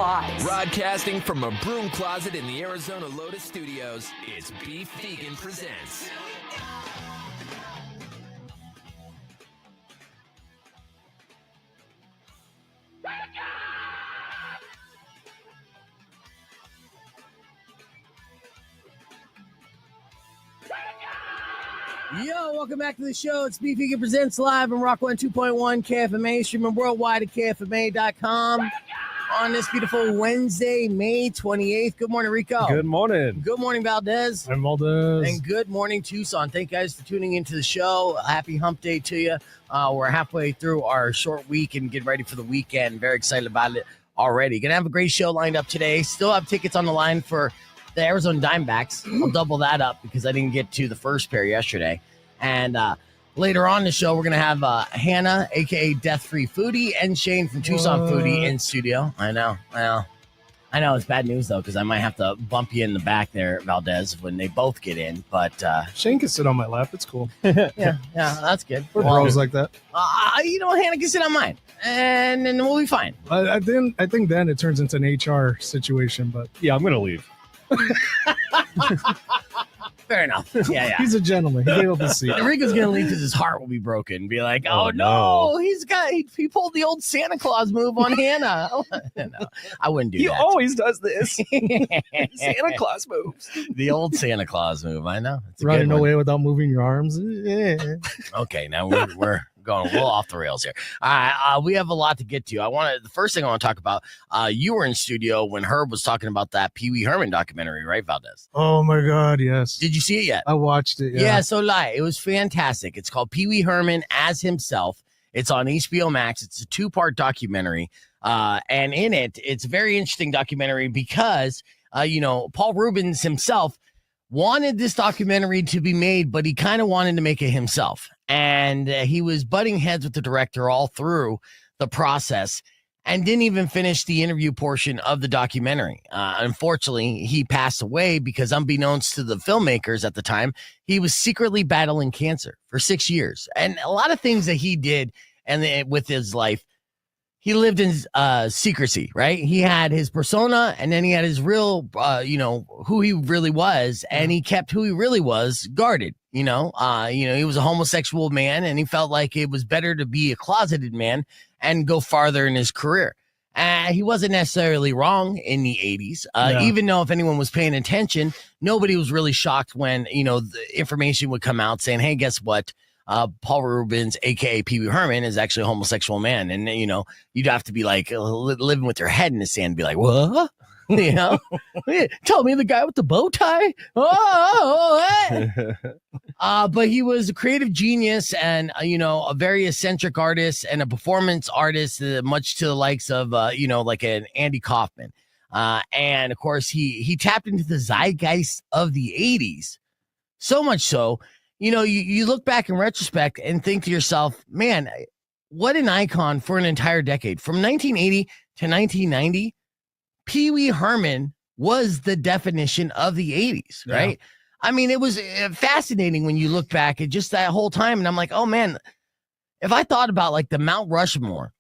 Lies. Broadcasting from a broom closet in the Arizona Lotus Studios, it's Beef Vegan Presents. Yo, welcome back to the show. It's Beef Vegan Presents live on Rock 102.1 KFMA, streaming worldwide at KFMA.com on this beautiful Wednesday, May 28th. Good morning, Rico. Good morning. Good morning, Valdez. I'm Valdez. And good morning, Tucson. Thank you guys for tuning into the show. Happy hump day to you. We're halfway through our short week and getting ready for the weekend. Very excited about it already. Going to have a great show lined up today. Still have tickets on the line for the Arizona Diamondbacks. I'll double that up because I didn't get to the first pair yesterday. And later on in the show, we're going to have Hannah, a.k.a. Death Free Foodie, and Shane from Tucson Foodie in studio. I know. It's bad news, though, because I might have to bump you in the back there, Valdez, when they both get in. But Shane can sit on my lap. It's cool. yeah, that's good. We're bros like that. Hannah can sit on mine, and then we'll be fine. I think then it turns into an HR situation, but yeah, I'm going to leave. Fair enough. Yeah. He's a gentleman. He gave up his seat. Rico's going to leave because his heart will be broken and be like, oh no, he pulled the old Santa Claus move on Hannah. No, I wouldn't do that. He always does this. Santa Claus moves. The old Santa Claus move. I know. It's running away without moving your arms. Yeah. Okay, now we're going a little off the rails here. All right, we have a lot to get to. The first thing I want to talk about, you were in studio when Herb was talking about that Pee Wee Herman documentary, right, Valdez? Oh my God, yes. Did you see it yet? I watched it, Yeah, so it was fantastic. It's called Pee Wee Herman as Himself. It's on HBO Max. It's a 2-part documentary. And in it, it's a very interesting documentary because, Paul Rubens himself wanted this documentary to be made, but he kind of wanted to make it himself. And he was butting heads with the director all through the process and didn't even finish the interview portion of the documentary. Unfortunately, he passed away because, unbeknownst to the filmmakers at the time, he was secretly battling cancer for 6 years. And a lot of things that he did and with his life, he lived in secrecy, right? He had his persona, and then he had his real, who he really was, and he kept who he really was guarded. He was a homosexual man, and he felt like it was better to be a closeted man and go farther in his career. He wasn't necessarily wrong in the 80s, even though if anyone was paying attention, nobody was really shocked when, the information would come out saying, hey, guess what? Paul Rubens, a.k.a. Pee Wee Herman, is actually a homosexual man. And, you'd have to be like living with your head in the sand and be like, what? Tell me the guy with the bow tie. But he was a creative genius and, a very eccentric artist and a performance artist, much to the likes of, like an Andy Kaufman. And, of course, he tapped into the zeitgeist of the 80s. So much so, you look back in retrospect and think to yourself, man, what an icon for an entire decade. From 1980 to 1990, Pee Wee Herman was the definition of the 80s, right? Yeah. I mean, it was fascinating when you look back at just that whole time. And I'm like, oh, man, if I thought about like the Mount Rushmore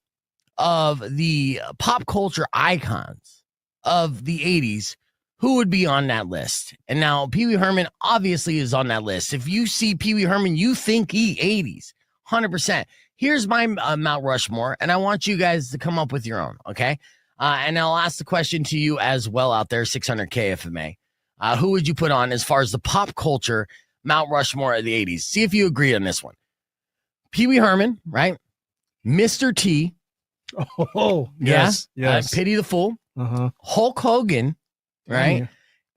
of the pop culture icons of the 80s, who would be on that list? And now Pee Wee Herman obviously is on that list. If you see Pee Wee Herman, you think 80s, 100%. Here's my Mount Rushmore, and I want you guys to come up with your own, okay? And I'll ask the question to you as well out there, 600 KFMA. Who would you put on as far as the pop culture Mount Rushmore of the 80s? See if you agree on this one. Pee Wee Herman, right? Mr. T. Oh, yes. Pity the Fool. Uh-huh. Hulk Hogan, right? Yeah.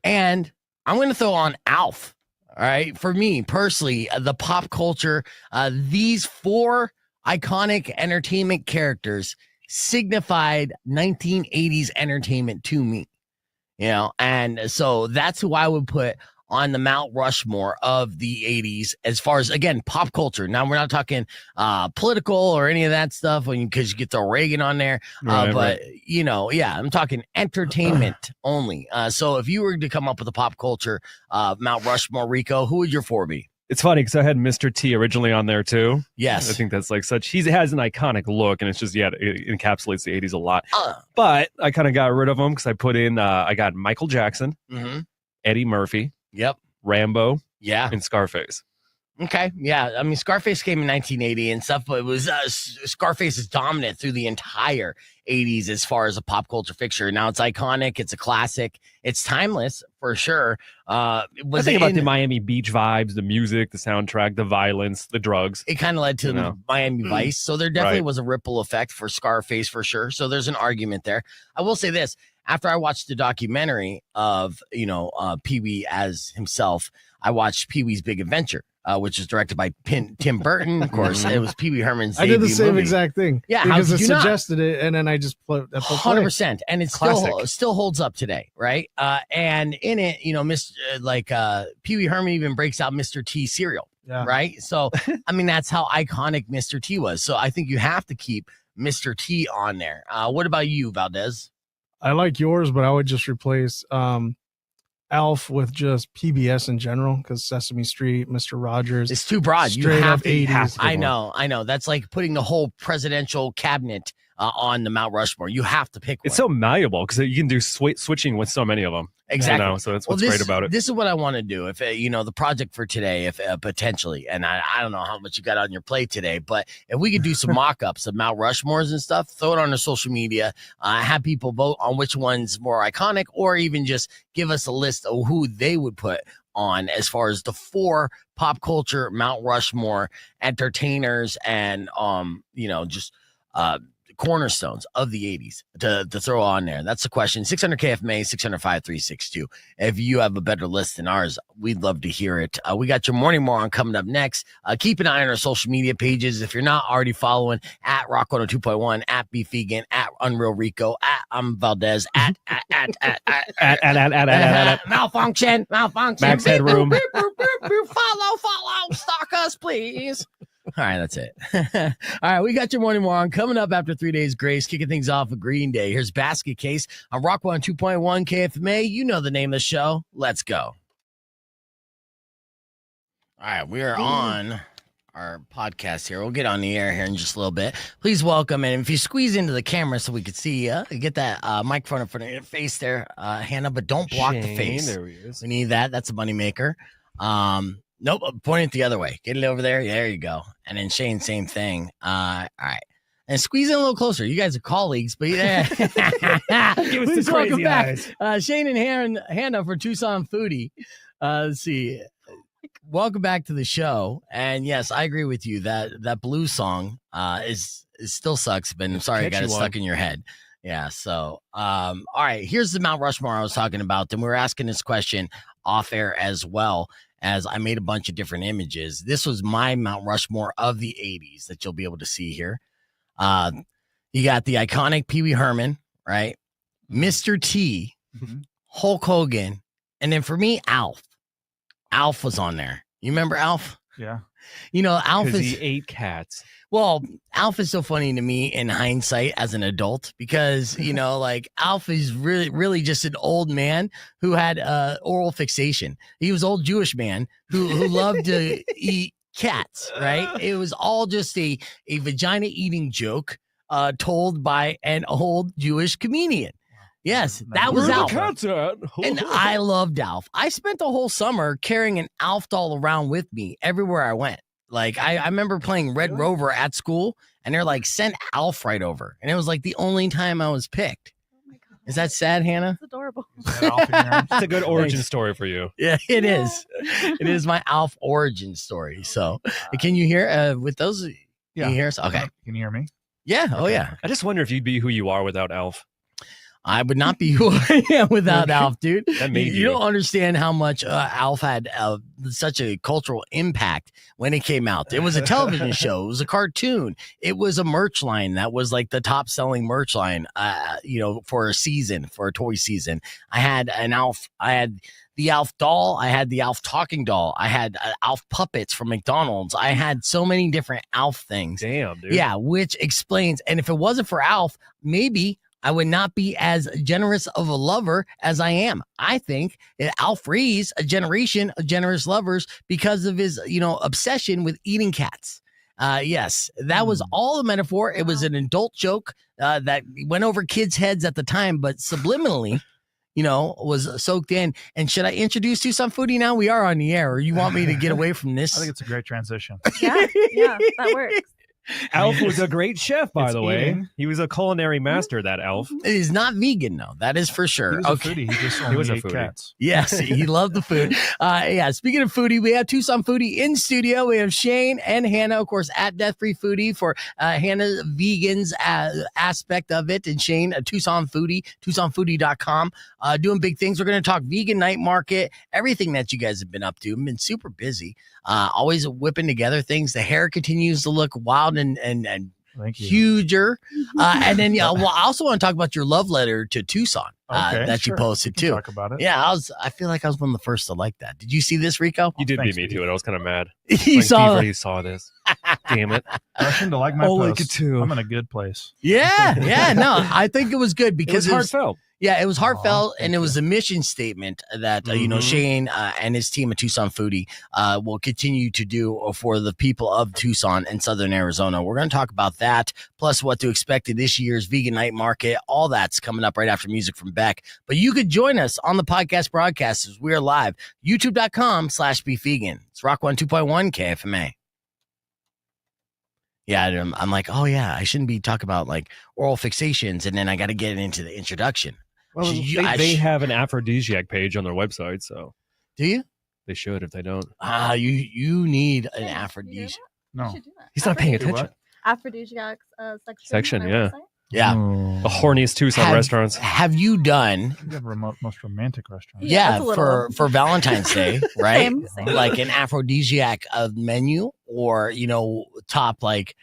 And I'm going to throw on Alf, all right? For me, personally, the pop culture, these 4 iconic entertainment characters signified 1980s entertainment to me, and so that's who I would put on the Mount Rushmore of the 80s as far as, again, pop culture. Now, we're not talking political or any of that stuff because you get throw Reagan on there, but, I'm talking entertainment only. So if you were to come up with a pop culture Mount Rushmore, Rico, who would your 4 be? It's funny because I had Mr. T originally on there too. Yes. I think that's like he has an iconic look, and it's just, it encapsulates the 80s a lot. But I kind of got rid of them because I put in, I got Michael Jackson, Eddie Murphy, Rambo, and Scarface. Okay. Yeah. I mean, Scarface came in 1980 and stuff, but it was Scarface is dominant through the entire 80s as far as a pop culture fixture. Now it's iconic. It's a classic. It's timeless for sure. I think about the Miami Beach vibes, the music, the soundtrack, the violence, the drugs. It kind of led to Miami Vice. So there definitely was a ripple effect for Scarface for sure. So there's an argument there. I will say this. After I watched the documentary of, Pee-wee as himself, I watched Pee-wee's Big Adventure. Which was directed by Tim Burton. Of course, it was Pee-wee Herman's debut I did the same movie. exact thing. Yeah, because it suggested it, and then I just put 100%, and it still holds up today, right? And in it, Pee-wee Herman even breaks out Mr. T cereal, right? So, I mean, that's how iconic Mr. T was. So, I think you have to keep Mr. T on there. What about you, Valdez? I like yours, but I would just replace Alf with just PBS in general, because Sesame Street, Mr. Rogers. It's too broad. You Straight have up to. 80s. I know. That's like putting the whole presidential cabinet on the Mount Rushmore. You have to pick one. It's so malleable because you can do switching with so many of them. Exactly. So that's what's great about it. This is what I want to do. If the project for today, if potentially, and I don't know how much you got on your plate today, but if we could do some mock-ups of Mount Rushmores and stuff, throw it on the social media, have people vote on which one's more iconic, or even just give us a list of who they would put on as far as the 4 pop culture Mount Rushmore entertainers and just cornerstones of the 80s to throw on there. That's the question. 600 KFMA, 600-5362. If you have a better list than ours, we'd love to hear it. We got your morning moron coming up next. Keep an eye on our social media pages. If you're not already following, at Rock 102.1, at Beef Vegan, at Unreal Rico, at I'm Valdez, at malfunction. Max Headroom. Follow, stalk us, please. All right, that's it. All right, we got your morning moron coming up after 3 days grace, kicking things off with Green Day. Here's Basket Case on Rock 102.1 KFMA. You know the name of the show. Let's go. All right, we are on our podcast here. We'll get on the air here in just a little bit. Please welcome, and if you squeeze into the camera so we could see you, get that microphone in front of your face there, Hannah, but don't block the face. There he is. We need that. That's a moneymaker. Nope, point it the other way. Get it over there. Yeah, there you go. And then Shane, same thing. All right. And squeeze in a little closer. You guys are colleagues, but yeah. Give us the crazy eyes. Shane and Hannah for Tucson Foodie. Let's see. Welcome back to the show. And yes, I agree with you that blues song is still sucks, but I'm sorry I got it stuck in your head. Yeah. So, all right. Here's the Mount Rushmore I was talking about. And we were asking this question off air as well, as I made a bunch of different images. This was my Mount Rushmore of the 80s that you'll be able to see here. You got the iconic Pee-wee Herman, right? Mr. T, Hulk Hogan, and then for me, Alf. Alf was on there. You remember Alf? Yeah. Alf is... he ate cats. Well, Alf is so funny to me in hindsight as an adult because, Alf is really, really just an old man who had oral fixation. He was an old Jewish man who loved to eat cats, right? It was all just a vagina eating joke told by an old Jewish comedian. Yes, that was Alf. And I loved Alf. I spent the whole summer carrying an Alf doll around with me everywhere I went. Like, I remember playing Red Rover at school, and they're like, send Alf right over. And it was like the only time I was picked. Oh my God. Is that sad, Hannah? It's adorable. It's a good origin story for you. Yeah, it is. It is my Alf origin story. So, can you hear with those? Yeah. Can you hear us? Okay. Can you hear me? Yeah. Oh, yeah. I just wonder if you'd be who you are without Alf. I would not be who I am without Alf, dude. That made you don't understand how much Alf had such a cultural impact when it came out. It was a television show. It was a cartoon. It was a merch line that was like the top selling merch line, for a season, for a toy season. I had an Alf. I had the Alf doll. I had the Alf talking doll. I had Alf puppets from McDonald's. I had so many different Alf things. Damn, dude. Yeah, which explains. And if it wasn't for Alf, maybe I would not be as generous of a lover as I am. I think Alf raised a generation of generous lovers because of his, obsession with eating cats. Yes, that was all a metaphor. It was an adult joke that went over kids' heads at the time, but subliminally, was soaked in. And should I introduce Tucson Foodie now? We are on the air, or you want me to get away from this? I think it's a great transition. Yeah, that works. Alf was a great chef, by the way. eating. He was a culinary master, that Alf. He's not vegan, though. That is for sure. He was a foodie. He just only was a ate foodie. cats. Yes, he loved the food. Speaking of foodie, we have Tucson Foodie in studio. We have Shane and Hannah, of course, at Death Free Foodie for Hannah's vegans aspect of it. And Shane, Tucson Foodie, TucsonFoodie.com, doing big things. We're going to talk vegan night market, everything that you guys have been up to. I've been super busy, always whipping together things. The hair continues to look wild and Thank you. huger. And then, I also want to talk about your love letter to Tucson Okay, that you sure. posted We can too. talk about it. Yeah, I feel like I was one of the first to like that. Did you see this, Rico? You did Thanks, beat me Steve. to it. I was kind of mad. You Like, saw Beaver, it. you saw this. Damn it. Rushing to like my Oh, like post. it too. I'm in a good place. Yeah. No, I think it was good It because was heartfelt. it was heartfelt, Aw, and it was a mission statement that Mhm. Shane and his team at Tucson Foodie will continue to do for the people of Tucson and Southern Arizona. We're going to talk about that, plus what to expect in this year's Vegan Night Market. All that's coming up right after music from Beck. But you could join us on the podcast broadcast as we're live, youtube.com/beefvegan. It's Rock 102.1 KFMA. Yeah, I'm like, oh yeah, I shouldn't be talking about like oral fixations, and then I got to get into the introduction. Well, they have an aphrodisiac page on their website, so Do you? they should if they don't. You need an Hey, you aphrodisiac. You No. should do that. He's not paying Do what? attention. Aphrodisiacs Section, on our yeah. website. Yeah. Oh. The horniest Tucson Have- restaurants. Have you done? You have most romantic restaurants. Yeah, Yeah, that's a for little- Valentine's Day, right? Same. Like an aphrodisiac menu, or top like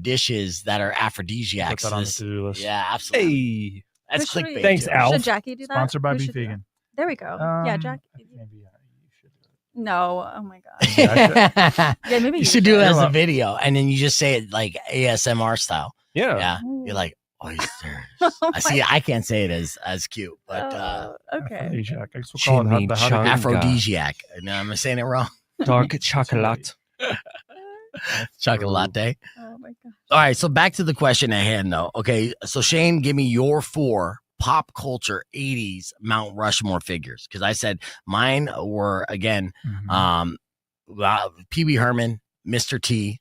dishes that are Put aphrodisiacs. that on the This- to-do list. yeah, absolutely. Hey. That's Who should we- clickbait. Thanks, too. Al. Should Jackie do that? Sponsored by Who Be should do that? Vegan. There we go. Yeah, Jackie. Maybe you should do it. No. Oh my god. Yeah, Yeah, maybe You should do it should. as a You're video, and then you just say it like ASMR style. Yeah. Yeah, Ooh. you're like oysters. Oh I see. I can't say it as cute, but okay. Aphrodisiac. I guess we'll call it Jimmy the Chung. aphrodisiac. No, I'm saying it wrong. Dark chocolate. Chocolate latte. Oh my god. All right, so back to the question at hand, though. Okay, so Shane, give me your 4 pop culture 80s Mount Rushmore figures, because I said mine were again Mhm. Pee Wee Herman, Mr. T,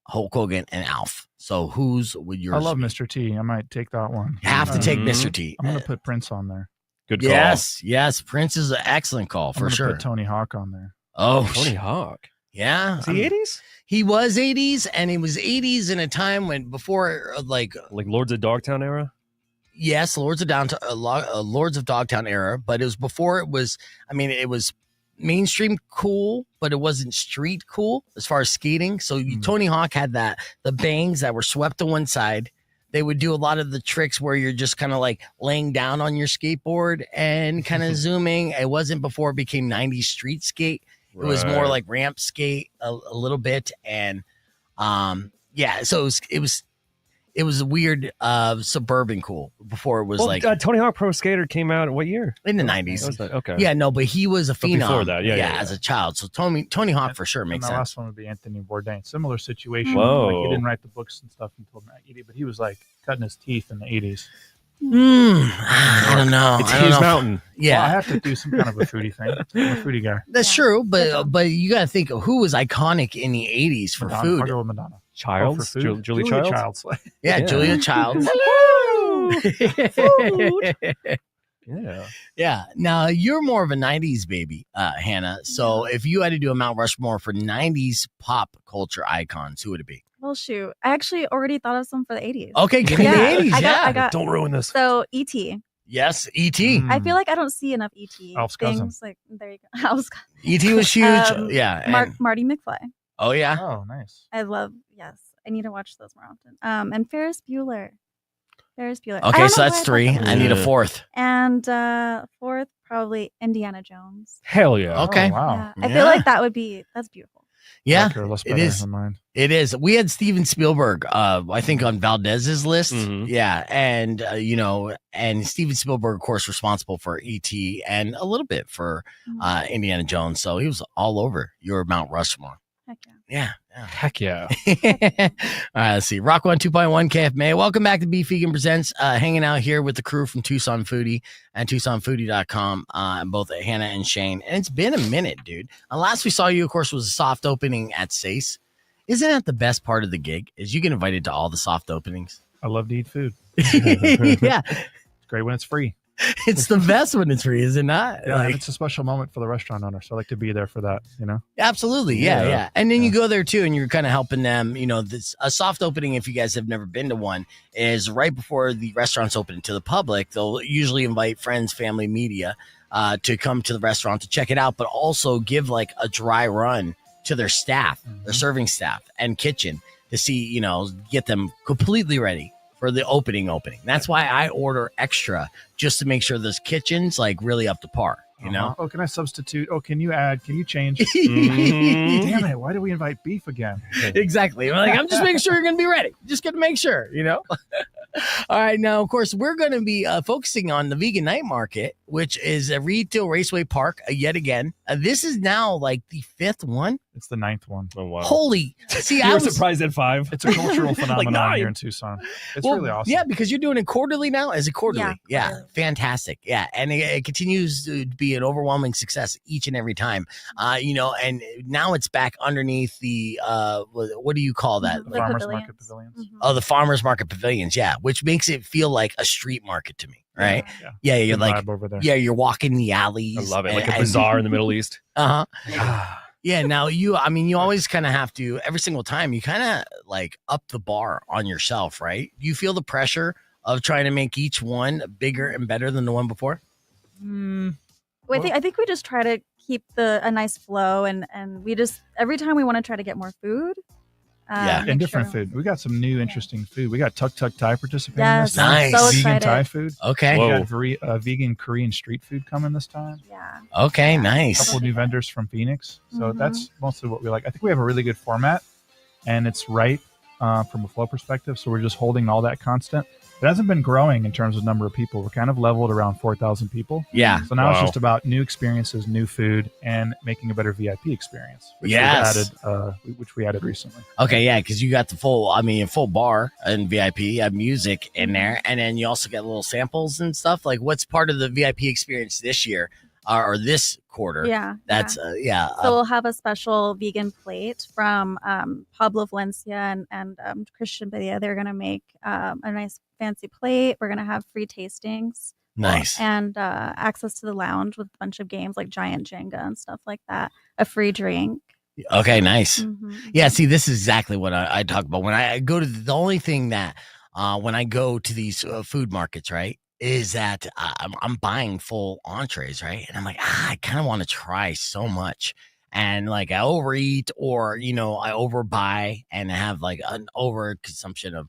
Hulk Hogan, and Alf. So whose would yours? I love be? Mr. T. I might take that one. You have to take Mhm. Mr. T. I'm gonna put Prince on there. Good call. Yes, Prince is an excellent call I'm for gonna sure. Put Tony Hawk on there. Oh, Tony Hawk. yeah. Is he 80s? He was 80s, and he was 80s in a time when before Like Lords of Dogtown era? yes, Lords of Dogtown era, but it was before it was. I mean, it was mainstream cool, but it wasn't street cool as far as skating. So Tony Hawk had the bangs that were swept to one side. They would do a lot of the tricks where you're just kind of like laying down on your skateboard and kind of zooming. It wasn't before it became 90s street skate. It was more Right. like ramp skate a little bit, and so it was a weird suburban cool before it was Well, like Tony Hawk Pro Skater came out what year? in the That 90s. was okay. Yeah, no, but he was a But before phenom. that, yeah. as a child. So Tony Hawk for sure And makes my sense. last one would be Anthony Bourdain. Similar situation. Whoa. Like he didn't write the books and stuff until 80, but he was like cutting his teeth in the 80s. I don't know. It's I don't his know. mountain. Yeah, Well, I have to do some kind of a foodie thing. I'm a foodie guy. that's Yeah. true. Good But you got to think of who was iconic in the 80s for Madonna. food. I'll go with Madonna. Childs? Oh, for food? Julie Childs? Childs. Yeah, Yeah. Julia Childs. Yeah. Yeah. Now you're more of a 90s baby, Hannah. So if you had to do a Mount Rushmore for 90s pop culture icons, who would it be? Well, shoot. I actually already thought of some for the 80s. Okay, give me Yeah, the 80s. I got. Don't ruin this. So E.T. Yes, E.T. I feel like I don't see enough E.T. Alf's cousin. things. Like there you go. Alf's E.T. was huge. Yeah. and- Marty McFly. oh, yeah. Oh, nice. I love. Yes, I need to watch those more often. And Ferris Bueller. Ferris Bueller. I Okay, don't so know that's why I thought 3. that was I need a Yeah. 4th. And fourth, probably Indiana Jones. Hell yeah. Okay. Oh, wow. Yeah, I Yeah. feel like that's beautiful. Yeah, Darker, less it better is. than mine. It is. We had Steven Spielberg, I think, on Valdez's list. Mhm. Yeah, and and Steven Spielberg, of course, responsible for E.T. and a little bit for Indiana Jones. So he was all over your Mount Rushmore. Heck Yeah. Heck yeah. All right, let's see. Rock 1 2.1 KFMA. Welcome back to Beef Vegan Presents. Hanging out here with the crew from Tucson Foodie and TucsonFoodie.com, both Hannah and Shane. And it's been a minute, dude. Last we saw you, of course, was a soft opening at Sace. Isn't that the best part of the gig? Is you get invited to all the soft openings? I love to eat food. Yeah, It's great when it's free. it's the best when it's free, is it not? Yeah, Like, and it's a special moment for the restaurant owner. So I like to be there for that, you know? absolutely. Yeah. And then you Yeah. go there too, and you're kind of helping them. A soft opening, if you guys have never been to one, is right before the restaurant's open to the public. They'll usually invite friends, family, media to come to the restaurant to check it out, but also give like a dry run to their staff, their serving staff and kitchen to see, get them completely ready for the opening. That's why I order extra, just to make sure this kitchen's like really up to par, Oh, can I substitute? Oh, can you add? Can you change? Mhm. Damn it. Why do we invite beef again? Exactly. I'm just making sure you're going to be ready. Just going to make sure, All right. Now, of course, we're going to be focusing on the Vegan Night Market, which is a Reedtail Raceway Park yet again. This is now like the 5th one. It's the 9th one. Oh, wow. Holy. See, You I were was surprised at 5. It's a cultural phenomenon nine. here in Tucson. It's Well, really awesome. Yeah, because you're doing it quarterly now. Is it quarterly? Yeah, Yeah, quarterly. fantastic. Yeah, and it continues to be an overwhelming success each and every time. And now it's back underneath the what do you call that? The The farmers pavilions. market pavilions. Mhm. Oh, the farmers market pavilions. Yeah, which makes it feel like a street market to me, right? Yeah. Yeah, you're Good like, vibe over there. yeah, you're walking the alleys. I love it. Like a bazaar in the Middle East. Uh huh. Yeah, now you always kind of have to, every single time, you kind of like up the bar on yourself, right? You feel the pressure of trying to make each one bigger and better than the one before? Well, I think we just try to keep a nice flow, and we just every time we want to try to get more food. Yeah. make And different sure- food. We got some new interesting food. We got Tuk Tuk Thai participating Yes, this time. Nice. so Vegan excited. Thai food. Okay. Whoa. We got vegan Korean street food coming this time. Yeah. Okay, A nice. couple new vendors from Phoenix. So Mhm. that's mostly what we like. I think we have a really good format, and it's right from a flow perspective. So we're just holding all that constant. It hasn't been growing in terms of number of people. We're kind of leveled around 4,000 people. Yeah. So now it's Wow. just about new experiences, new food, and making a better VIP experience. Which Yes. we added recently. Okay, yeah, because you got the full bar and VIP, you have music in there, and then you also get little samples and stuff. Like, what's part of the VIP experience this year or this quarter? Yeah. That's So we'll have a special vegan plate from Pablo Valencia and Christian Padilla. They're going to make a nice fancy plate. We're going to have free tastings. nice. And access to the lounge with a bunch of games like Giant Jenga and stuff like that. A free drink. Okay, nice. Mhm. Yeah, see, this is exactly what I talk about when I go to the only thing that when I go to these food markets, right, is that I'm buying full entrees, right, and I'm like, I kind of want to try so much, and like I overeat or I overbuy and have like an overconsumption of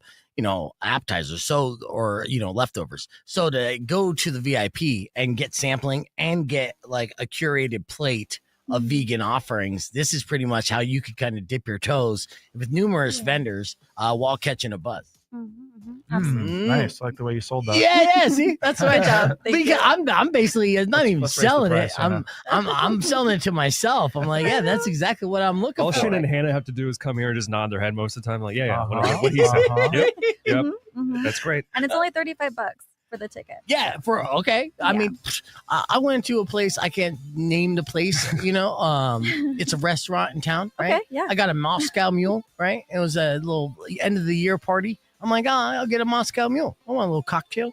appetizers, or leftovers. So to go to the VIP and get sampling and get like a curated plate of vegan offerings, this is pretty much how you could kind of dip your toes with numerous vendors while catching a buzz. Absolutely. Nice. I like the way you sold that. Yeah, see, that's what I job. Thank because you. I'm basically not even let's raise the selling price, it. I'm selling it to myself. I'm like, yeah, that's exactly what I'm looking All for. Shane and Hannah have to do is come here and just nod their head most of the time. Like, yeah, Uh-huh. what he said. Uh-huh. Yep, yep. Mhm. That's great. And it's only $35 for the ticket. Yeah, okay. I Yeah. mean, I went to a place, I can't name the place, it's a restaurant in town, right? Okay, yeah. I got a Moscow Mule, right? It was a little end of the year party. I'm like, I'll get a Moscow Mule. I want a little cocktail,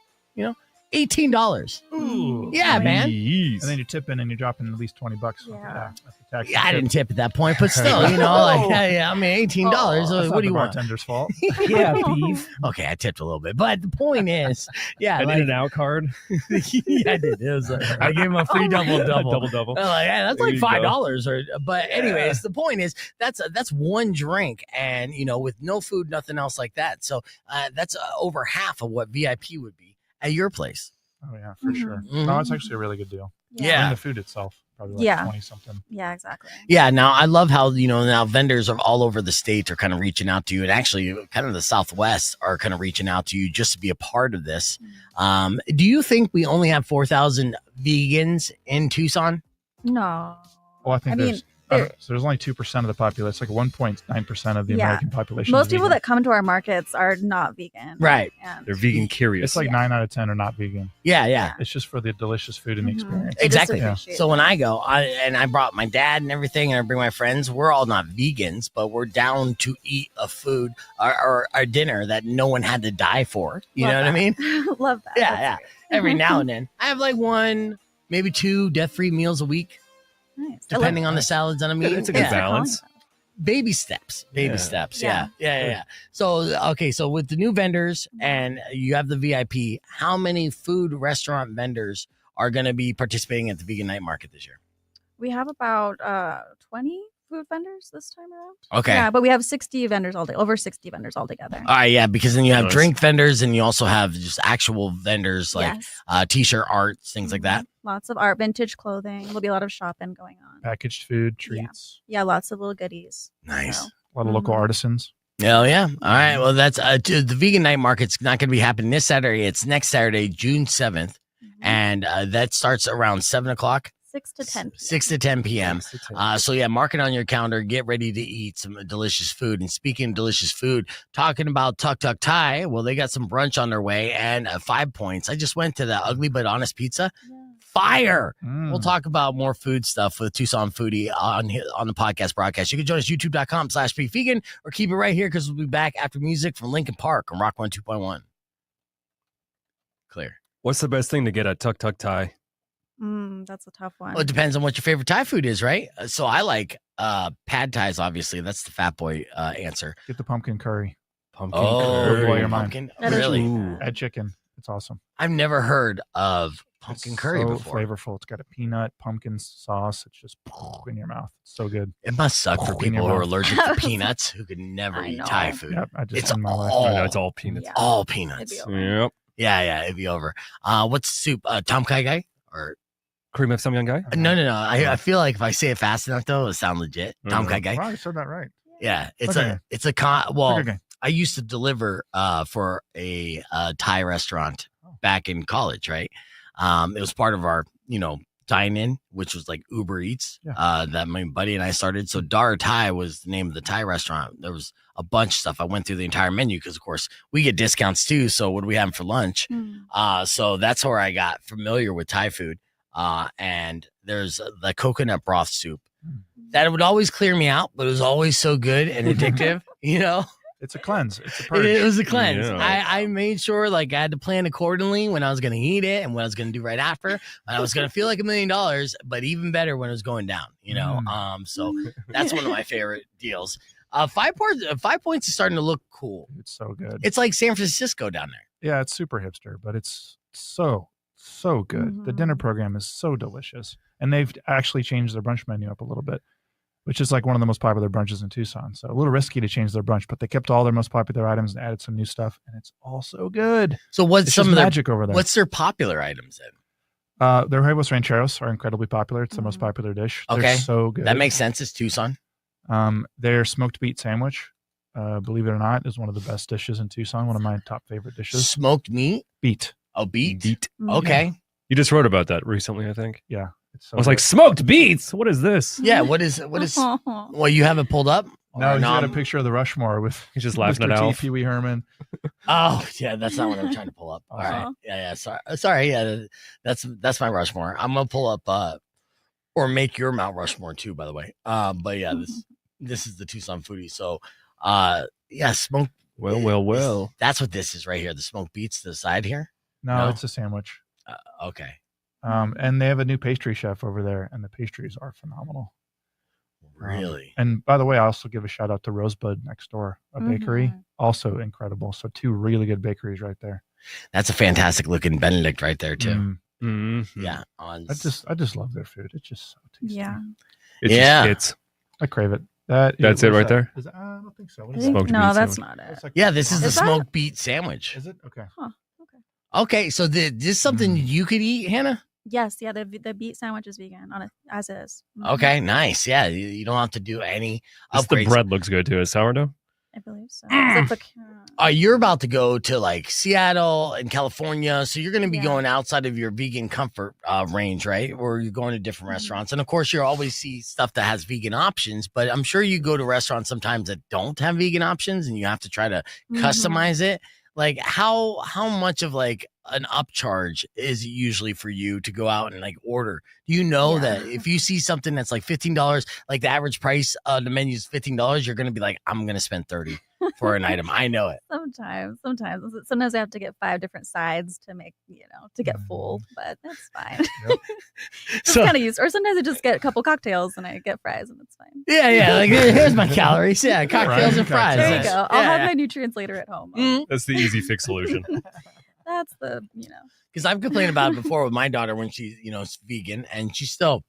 $18. Ooh. Yeah, man. Jeez. And then you tip in and you drop in at least $20. Yeah. That's the tax. Yeah, I tip. didn't tip at that point, but still, like, yeah, I mean, $18. That's what not do you the want? bartender's fault. yeah, beef. Okay, I tipped a little bit, but the point is, yeah, An like, In-N-Out card. yeah, I did. It was, I gave him a free double. Double. I'm like, yeah, that's There like you go. $5. But anyways, the point is that's one drink, and with no food, nothing else like that. So that's over half of what VIP would be at your place. Oh, yeah, for sure. Mhm. No, it's actually a really good deal. Yeah. And the food itself. probably like 20 something. Yeah, exactly. Yeah. Now I love how, now vendors are all over the state are kind of reaching out to you, and actually kind of the Southwest are kind of reaching out to you just to be a part of this. Do you think we only have 4,000 vegans in Tucson? No. Well, I mean, so there's only 2% of the population. It's like 1.9% of the American population. Most people that come to our markets are not vegan. Right. And they're vegan curious. It's like 9 out of 10 are not vegan. Yeah. It's just for the delicious food and the experience. Exactly. Yeah. So when I go, I brought my dad and everything, and I bring my friends. We're all not vegans, but we're down to eat a food or our dinner that no one had to die for. You know what I mean? Love that. Yeah. Every now and then, I have like 1, maybe 2 death-free meals a week. Nice. Depending on the salads that I'm eating. It's a good balance. Baby steps. Yeah. So with the new vendors and you have the VIP, how many food restaurant vendors are going to be participating at the Vegan Night Market this year? We have about 20 food vendors this time around. Okay. Yeah, but we have 60 vendors over 60 vendors altogether. All right, yeah, because then you have drink vendors and you also have just actual vendors like t-shirt arts, things like that. Lots of art, vintage clothing. There'll be a lot of shopping going on. Packaged food, treats. Yeah, lots of little goodies. Nice. So. A lot of local artisans. Hell yeah. All right. Well, that's the Vegan Night Market's not going to be happening this Saturday. It's next Saturday, June 7th. And that starts around 7 o'clock. 6 to 10 p.m. 6 to 10 p.m. So mark it on your calendar. Get ready to eat some delicious food. And speaking of delicious food, talking about Tuk Tuk Thai, well, they got some brunch on their way and 5 points. I just went to the Ugly But Honest Pizza. Fire. We'll talk about more food stuff with Tucson Foodie on the podcast broadcast. You can join us youtube.com/bevegan or keep it right here because we'll be back after music from Lincoln Park on Rock 102.1. Clear. What's the best thing to get at Tuk Tuk Thai? That's a tough one. Well, it depends on what your favorite Thai food is, right? So I like pad Thais, obviously. That's the fat boy answer. Get the pumpkin curry. Pumpkin curry. It'll blow your mind. Pumpkin? Really? Add chicken. It's awesome. I've never heard of pumpkin curry so before. Flavorful. It's got a peanut pumpkin sauce. It's just in your mouth. It's so good. It must suck for people who are allergic to peanuts who could never eat Thai food. Yep, it's all peanuts. Yeah. All peanuts. Yep. Yeah, it'd be over. What's the soup? Tom Kai Guy or cream of some young guy? No. I feel like if I say it fast enough, though, it'll sound legit. Tom Kai Guy. Wow, you said that right. Yeah, it's Okay. I used to deliver for a Thai restaurant back in college, right? It was part of our, dine-in, which was like Uber Eats that my buddy and I started. So Dar Thai was the name of the Thai restaurant. There was a bunch of stuff. I went through the entire menu because, of course, we get discounts too. So what do we have for lunch? So that's where I got familiar with Thai food. And there's the coconut broth soup that would always clear me out, but it was always so good and addictive, It's a cleanse. It's a purge. It was a cleanse. Yeah. I made sure I had to plan accordingly when I was going to eat it and what I was going to do right after. And I was going to feel like $1 million, but even better when it was going down, So that's one of my favorite deals. 5 points is starting to look cool. It's so good. It's like San Francisco down there. Yeah, it's super hipster, but it's so good. The dinner program is so delicious. And they've actually changed their brunch menu up a little bit, which is like one of the most popular brunches in Tucson. So a little risky to change their brunch, but they kept all their most popular items and added some new stuff, and it's all so good. So what's it's some of magic over there? What's their popular items then? Their huevos rancheros are incredibly popular. It's the most popular dish. Okay. They're so good. That makes sense. It's Tucson. Their smoked beet sandwich, believe it or not, is one of the best dishes in Tucson. One of my top favorite dishes. Smoked meat? Beet. Oh, beet? Okay. You just wrote about that recently, I think. Yeah. It's so I was like, smoked beets. What is this? Yeah. What is? Well, you have it pulled up? No, he's got a picture of the Rushmore with he's just laughing Mr. at T, Alf. Pee Wee Herman. Oh, yeah, that's not what I'm trying to pull up. All right. Yeah. Sorry. Yeah, that's my Rushmore. I'm gonna pull up or make your Mount Rushmore too, by the way. But yeah, this is the Tucson Foodie. So smoke. Well. That's what this is right here. The smoked beets to the side here. No, it's a sandwich. Okay. And they have a new pastry chef over there, and the pastries are phenomenal. Really? And by the way, I also give a shout out to Rosebud next door, a bakery, also incredible. So 2 really good bakeries right there. That's a fantastic looking Benedict right there too. Yeah. I just love their food. It's just so tasty. Yeah. I crave it. That's it right there. I don't think so. What I is think, Smoked no, beet that's sandwich. not it. Like Yeah, this is the Is that- smoked beet sandwich. Is it? Okay. Huh. Okay, so this is something you could eat, Hannah? Yes, yeah, the beet sandwich is vegan as is. Okay, nice. Yeah, you don't have to do any The upgrades. bread looks good too. Is sourdough? I believe so. You're about to go to like Seattle and California, so you're going to be going outside of your vegan comfort range, right? Or you're going to different restaurants, and of course, you'll always see stuff that has vegan options. But I'm sure you go to restaurants sometimes that don't have vegan options, and you have to try to customize it. Like how much of like an upcharge is it usually for you to go out and like order? Do you know that if you see something that's like $15, like the average price of the menu is $15, you're going to be like, I'm going to spend $30 for an item. I know it. Sometimes I have to get 5 different sides to make, to get full, but that's fine. It's kind of used. Or sometimes I just get a couple cocktails and I get fries and it's fine. Yeah. Like here's my calories. Yeah, cocktails and fries. There you go. I'll have my nutrients later at home. That's the easy fix solution. That's the, because I've complained about it before with my daughter when she, is vegan, and she's still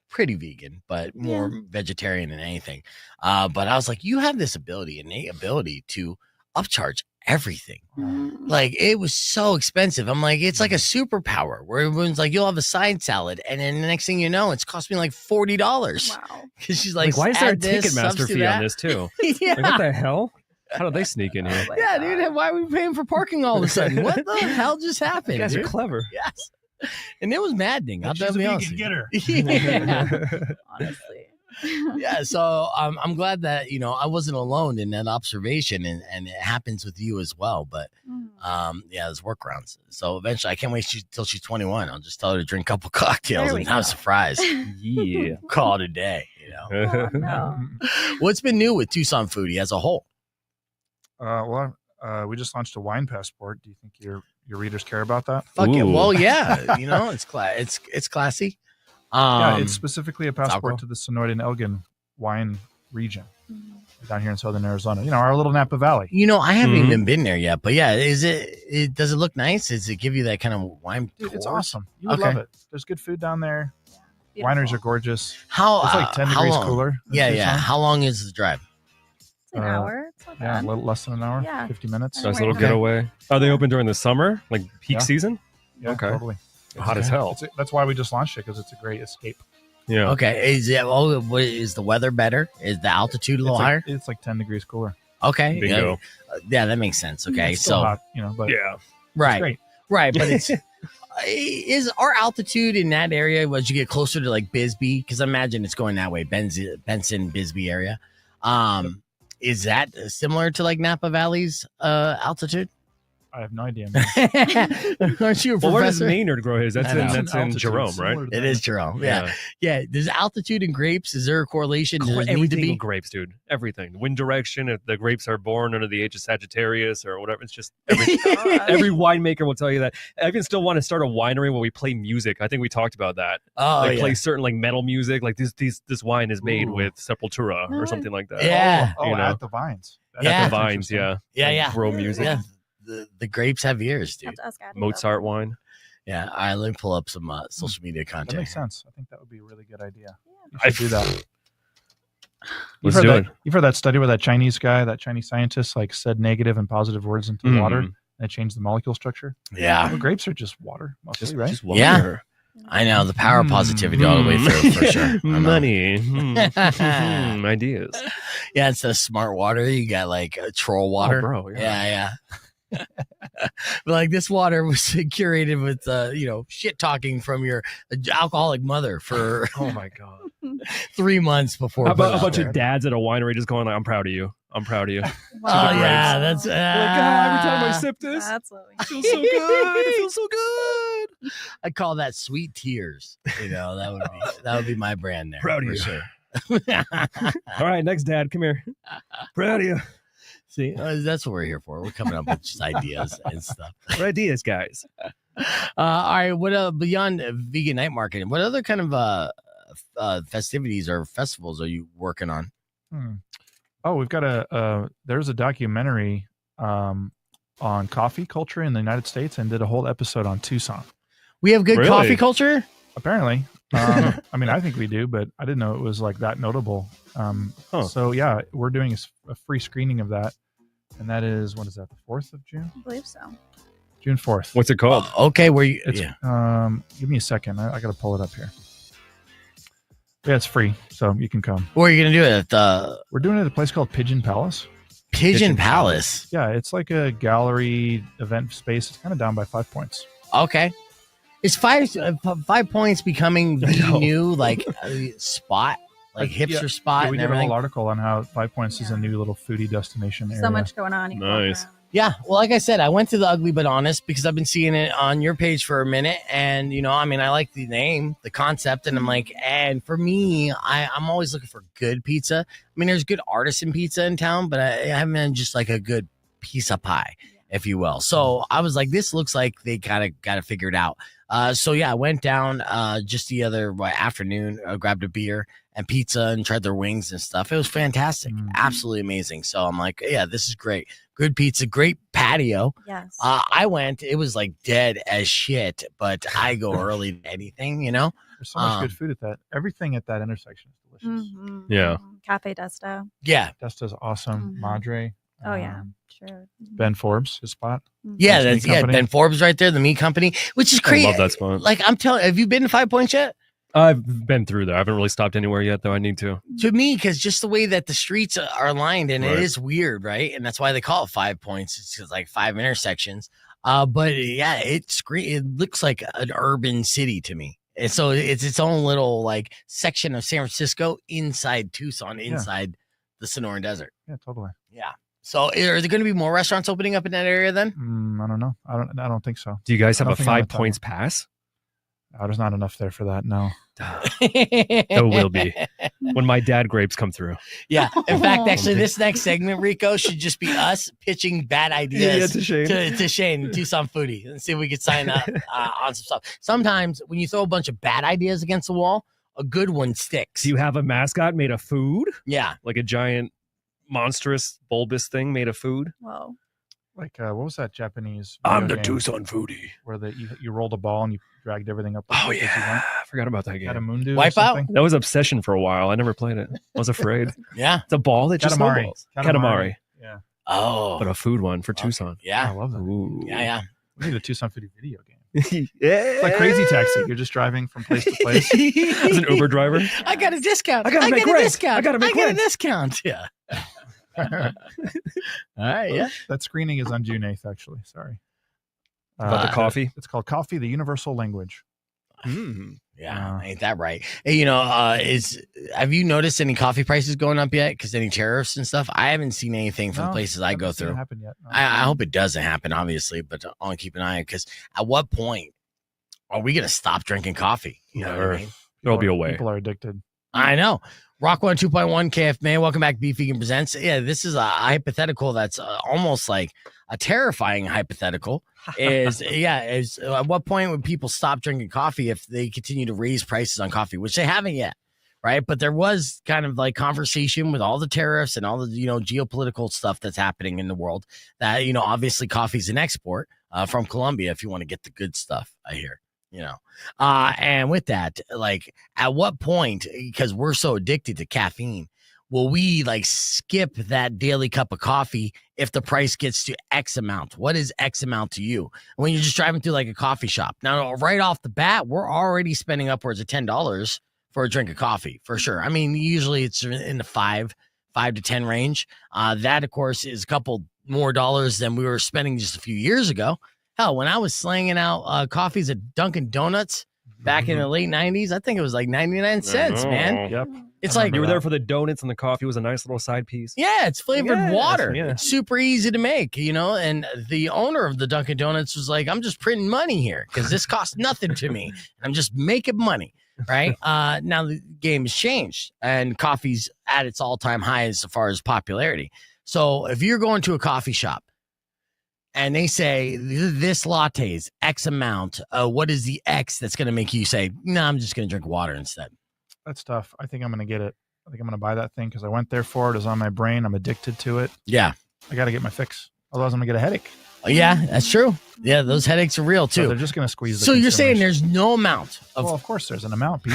pretty vegan, but more vegetarian than anything. But I was like, you have this innate ability to upcharge everything. Like it was so expensive. I'm like, it's like a superpower where everyone's like, you'll have a side salad, and then the next thing you know, it's cost me like $40. Wow. Because she's like, why is there a this, Ticketmaster fee on this too? Yeah. Like, what the hell? How did they sneak in here? Yeah, dude. Why are we paying for parking all of a sudden? What the hell just happened? You guys dude? are clever. Yes. And it was maddening. I'll be honest. Get her. Yeah. honestly. Yeah. So I'm glad that, I wasn't alone in that observation, and it happens with you as well. But there's workarounds. So eventually I can't wait till she's 21. I'll just tell her to drink a couple cocktails and have some fries. Yeah. Call it a day, Oh, no. What's been new with Tucson Foodie as a whole? We just launched a wine passport. Do you think your readers care about that? Fuck it. Well, yeah. It's it's classy. Yeah, it's specifically a passport to the Sonoran and Elgin wine region down here in southern Arizona. Our little Napa Valley. I haven't even been there yet, but yeah, does it look nice? Does it give you that kind of wine? Dude, it's awesome. You would love it. There's good food down there. Beautiful. Wineries are gorgeous. It's like 10 degrees cooler. Yeah. How long is the drive? It's an hour. It's not bad. A little less than an hour. Yeah. 50 minutes. Nice little getaway. Are they open during the summer, like peak season? Yeah, okay. Totally. Hot as hell. That's why we just launched it, because it's a great escape. Yeah. Okay. Is the weather better? Is the altitude a little higher? It's like 10 degrees cooler. Okay. Bingo. Yeah, that makes sense. Okay. It's still hot, but right. It's great. Right. But it's is our altitude in that area as you get closer to like Bisbee? Because I imagine it's going that way, Benson, Bisbee area. Is that similar to like Napa Valley's altitude? I have no idea. Aren't you a professor? Well, where does Maynard grow his? That's in Altitude, Jerome, right? It is Jerome. Yeah. There's altitude in grapes. Is there a correlation? Does there need to be grapes, dude? Everything. Wind direction. If the grapes are born under the age of Sagittarius or whatever, it's just every winemaker will tell you that. I even still want to start a winery where we play music. I think we talked about that. Oh, play certain like metal music. Like this wine is made with Sepultura or something like that. Yeah. At the vines. At the vines. Yeah. Grow music. Yeah. The grapes have ears, dude. Mozart wine. Yeah. All right, let me pull up some social media content. That makes sense. I think that would be a really good idea. You should do that. Let's do it. You've heard that study where that Chinese scientist, like said negative and positive words into the water, and it changed the molecule structure? Yeah. Well, grapes are just water, mostly, right? Just water. Yeah. I know the power of positivity all the way through for sure. Money, ideas. Yeah, instead of smart water, you got like troll water. Oh, bro, yeah. But like this water was curated with shit talking from your alcoholic mother for oh my god 3 months before. How about a bunch of dads at a winery just going like, I'm proud of you. I'm proud of you. Oh yeah, that's like, every time I sip this, That's what we it feels so good. It feels so good. I call that sweet tears. That would be my brand there. Proud of you. Sure. All right, next dad, come here. Proud of you. See, that's what we're here for. We're coming up with just ideas and stuff. What ideas, guys? All right. What beyond vegan night market? What other kind of festivities or festivals are you working on? Oh, we've got there's a documentary on coffee culture in the United States, and did a whole episode on Tucson. We have good coffee culture? Apparently. I mean, I think we do, but I didn't know it was like that notable. So yeah, we're doing a free screening of that. And that is, what is that, the 4th of June? I believe so. June 4th. What's it called? Okay, where you? It's, Yeah. Give me a second. I got to pull it up here. Yeah, it's free, so you can come. Where are you gonna do it? At the We're doing it at a place called Pigeon Palace. Pigeon Palace. Yeah, it's like a gallery event space. It's kind of down by 5 Points. Okay. Is 5 Points becoming the new like spot, like hipster spot? Yeah, we and did a everything? whole article on how 5 Points is a new little foodie destination area. So much going on. You can walk Nice. around. Yeah, well, like I said, I went to the Ugly But Honest because I've been seeing it on your page for a minute, and I like the name, the concept, and I'm like, and for me, I'm always looking for good pizza. I mean, there's good artisan pizza in town, but I haven't just like a good piece of pie, if you will. So I was like, this looks like they kind of got it figured out. So yeah, I went down just the other afternoon, grabbed a beer and pizza and tried their wings and stuff. It was fantastic, absolutely amazing. So I'm like, yeah, this is great. Good pizza, great patio. Yes. I went, it was like dead as shit, but I go early to anything, There's so much good food at that. Everything at that intersection is delicious. Yeah. Cafe Desto. Yeah. Desta's awesome. Mhm. Madre. Oh yeah, true. Ben Forbes, his spot. Yeah, Meat that's Company. Ben Forbes right there, the meat company, which is I crazy. love that spot. Like I'm telling, have you been to 5 Points yet? I've been through there. I haven't really stopped anywhere yet, though. I need to. To me, because just the way that the streets are lined, and Right. it is weird, right? And that's why they call it 5 Points. It's just like 5 intersections. But yeah, it looks like an urban city to me. And so it's its own little like section of San Francisco inside Tucson, inside the Sonoran Desert. Yeah, totally. Yeah. So are there going to be more restaurants opening up in that area then? I don't know. I don't think so. Do you guys have a Nothing on 5 the Points pass? Oh, there's not enough there for that. No. There will be when my dad grapes come through. Yeah. In fact, actually, this next segment, Rico, should just be us pitching bad ideas to Shane. to Shane, Tucson Foodie, and see if we could sign up on some stuff. Sometimes when you throw a bunch of bad ideas against the wall, a good one sticks. Do you have a mascot made of food? Yeah. Like a giant, monstrous, bulbous thing made of food? Whoa. Like, what was that Japanese? I'm the video game Tucson Foodie. where you rolled a ball and you dragged everything up. the Oh, slope as you yeah. went? I forgot about that game. Katamundu or Wipeout? something? That was Obsession for a while. I never played it. I was afraid. Yeah. It's a ball that just Katamari. snowballs. Katamari. Yeah. Oh. But a food one for Tucson. I Yeah. love that. Ooh. Yeah. We need a Tucson Foodie video game. Yeah. It's like Crazy Taxi. You're just driving from place to place. As an Uber driver. I got a discount. I gotta make get a rent. discount. I gotta make I get a rent. discount. Yeah. All right. Yeah. That screening is on June 8th, actually. Sorry. About the coffee? It's called Coffee, the Universal Language. Mm. Yeah, ain't that right? Hey, have you noticed any coffee prices going up yet? Because any tariffs and stuff? I haven't seen anything from the places I go haven't seen it through. happen yet. No. I hope it doesn't happen, obviously, but I'll keep an eye on it. Because at what point are we going to stop drinking coffee? You know what I mean? There'll be a way. People are addicted. I know. Rock 102.1 KFMA. Welcome back. Beef Vegan Presents. Yeah, this is a hypothetical that's almost like a terrifying hypothetical. Is at what point would people stop drinking coffee if they continue to raise prices on coffee, which they haven't yet, right? But there was kind of like conversation with all the tariffs and all the geopolitical stuff that's happening in the world that obviously coffee's an export from Colombia if you want to get the good stuff. I hear. And with that, like at what point, because we're so addicted to caffeine, will we like skip that daily cup of coffee if the price gets to X amount? What is X amount to you? When you're just driving through like a coffee shop. Now, right off the bat, we're already spending upwards of $10 for a drink of coffee, for sure. I mean, usually it's in the 5 to 10 range. That, of course, is a couple more dollars than we were spending just a few years ago. Hell, when I was slanging out coffees at Dunkin' Donuts back in the late 90s, I think it was like 99 cents, man. Yep. It's I like You were remember there for the donuts and the coffee was a nice little side piece. yeah, it's flavored Yes, water. yeah. It's super easy to make, and the owner of the Dunkin' Donuts was like, I'm just printing money here because this costs nothing to me. I'm just making money, right? Now the game has changed and coffee's at its all-time high as far as popularity. So if you're going to a coffee shop and they say this latte is X amount, what is the X that's going to make you say, no, I'm just going to drink water instead? That's tough. I think I'm going to get it. I think I'm going to buy that thing because I went there for it. It's on my brain. I'm addicted to it. Yeah. I got to get my fix. Otherwise, I'm going to get a headache. Oh, yeah, that's true. Yeah, those headaches are real So too. they're just going to squeeze the So you're saying consumers. there's no amount of Well, of course there's an amount, Pete.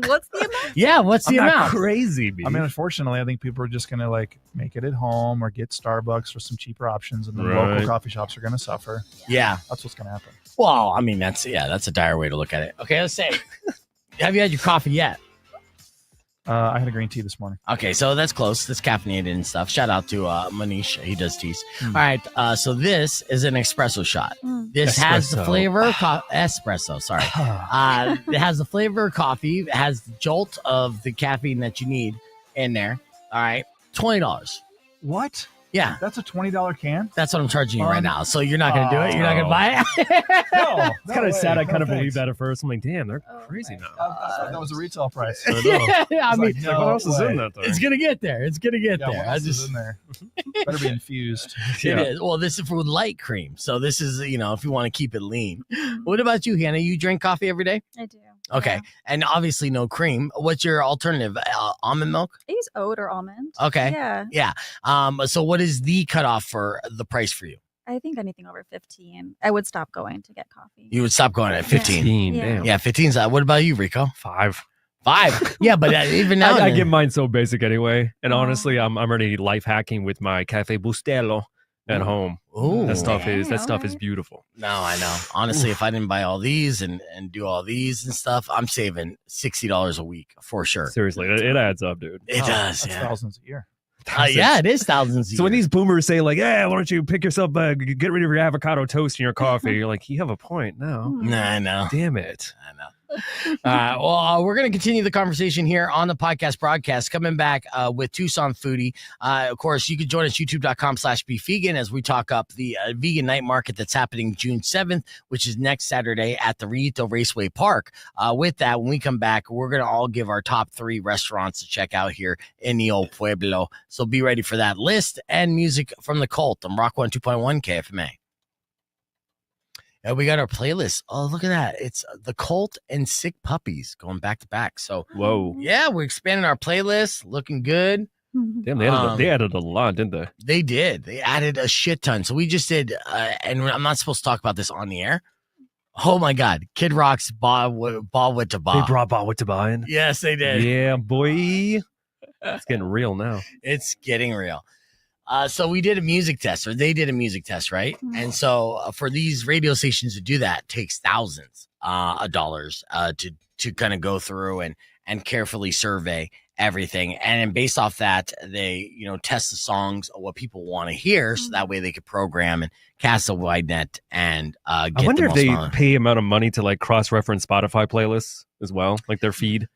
What's the amount? yeah, what's the I'm not amount? Crazy, B. I mean, unfortunately, I think people are just going to like make it at home or get Starbucks or some cheaper options, and the Right. local coffee shops are going to suffer. Yeah. That's what's going to happen. Well, I mean, that's a dire way to look at it. Okay, let's say, have you had your coffee yet? I had a green tea this morning. Okay, so that's close. That's caffeinated and stuff. Shout out to Manish. He does teas. All right, so this is an espresso shot. This has the Espresso. flavor espresso. Sorry, it has the flavor of coffee. It has the jolt of the caffeine that you need in there. All right, $20. What? Yeah, That's a $20 can? that's what I'm charging you right now. So you're not gonna do it. You're not gonna buy it. No. It's kind of sad. I kind of believe that at first. I'm like, damn, they're crazy now. That was a retail price. I mean, Like, what else is in that thing? it's gonna get there. It's gonna get Yeah, there. what I else is just. in there? Better be infused. It is. Well, this is for light cream. So this is, if you want to keep it lean. What about you, Hannah? You drink coffee every day? I do. Okay. Yeah. And obviously no cream. What's your alternative? Almond milk? I use oat or almond. Okay. Yeah. So what is the cutoff for the price for you? I think anything over 15, I would stop going to get coffee. You would stop going at 15. Yeah. Damn. Yeah, 15's what about you, Rico? 5. 5. Yeah, but even now I get mine so basic anyway. And Oh. honestly, I'm already life hacking with my Cafe Bustelo at home. Ooh. That stuff is alright. beautiful. No, I know. Honestly, if I didn't buy all these and do all these and stuff, I'm saving $60 a week for sure. Seriously, it adds up, dude. It does, That's yeah. thousands a year. Yeah, it is thousands. A So when year. these boomers say like, "Yeah, why don't you pick yourself, get rid of your avocado toast in your coffee?" You're like, you have a point. No, Nah, I know. damn it. I know. We're going to continue the conversation here on the podcast broadcast. Coming back with Tucson Foodie. Of course, you can join us youtube.com/bevegan as we talk up the vegan night market that's happening June 7th, which is next Saturday at the Rito Raceway Park. With that, when we come back, we're going to all give our top 3 restaurants to check out here in the old Pueblo. So be ready for that list and music from the Cult on Rock 102.1 KFMA. Yeah, we got our playlist. Oh, look at that. It's the Cult and Sick Puppies going back to back. So, Whoa, yeah, we're expanding our playlist. Looking good. damn, they added a lot, didn't they? They did. They added a shit ton. So we just did, and I'm not supposed to talk about this on the air. Oh, my God. Kid Rock's Ball with the They Ball. brought Ball to buy in. Yes, they did. Yeah, boy, it's getting real now. It's getting real. So we did a music test, or they did a music test, right? Mhm. And so for these radio stations to do that takes thousands of dollars to kind of go through and carefully survey everything. And then based off that, they test the songs of what people want to hear, so that way they could program and cast a wide net and get I wonder the if most they amount of- pay amount of money to like cross-reference Spotify playlists as well, like their feed.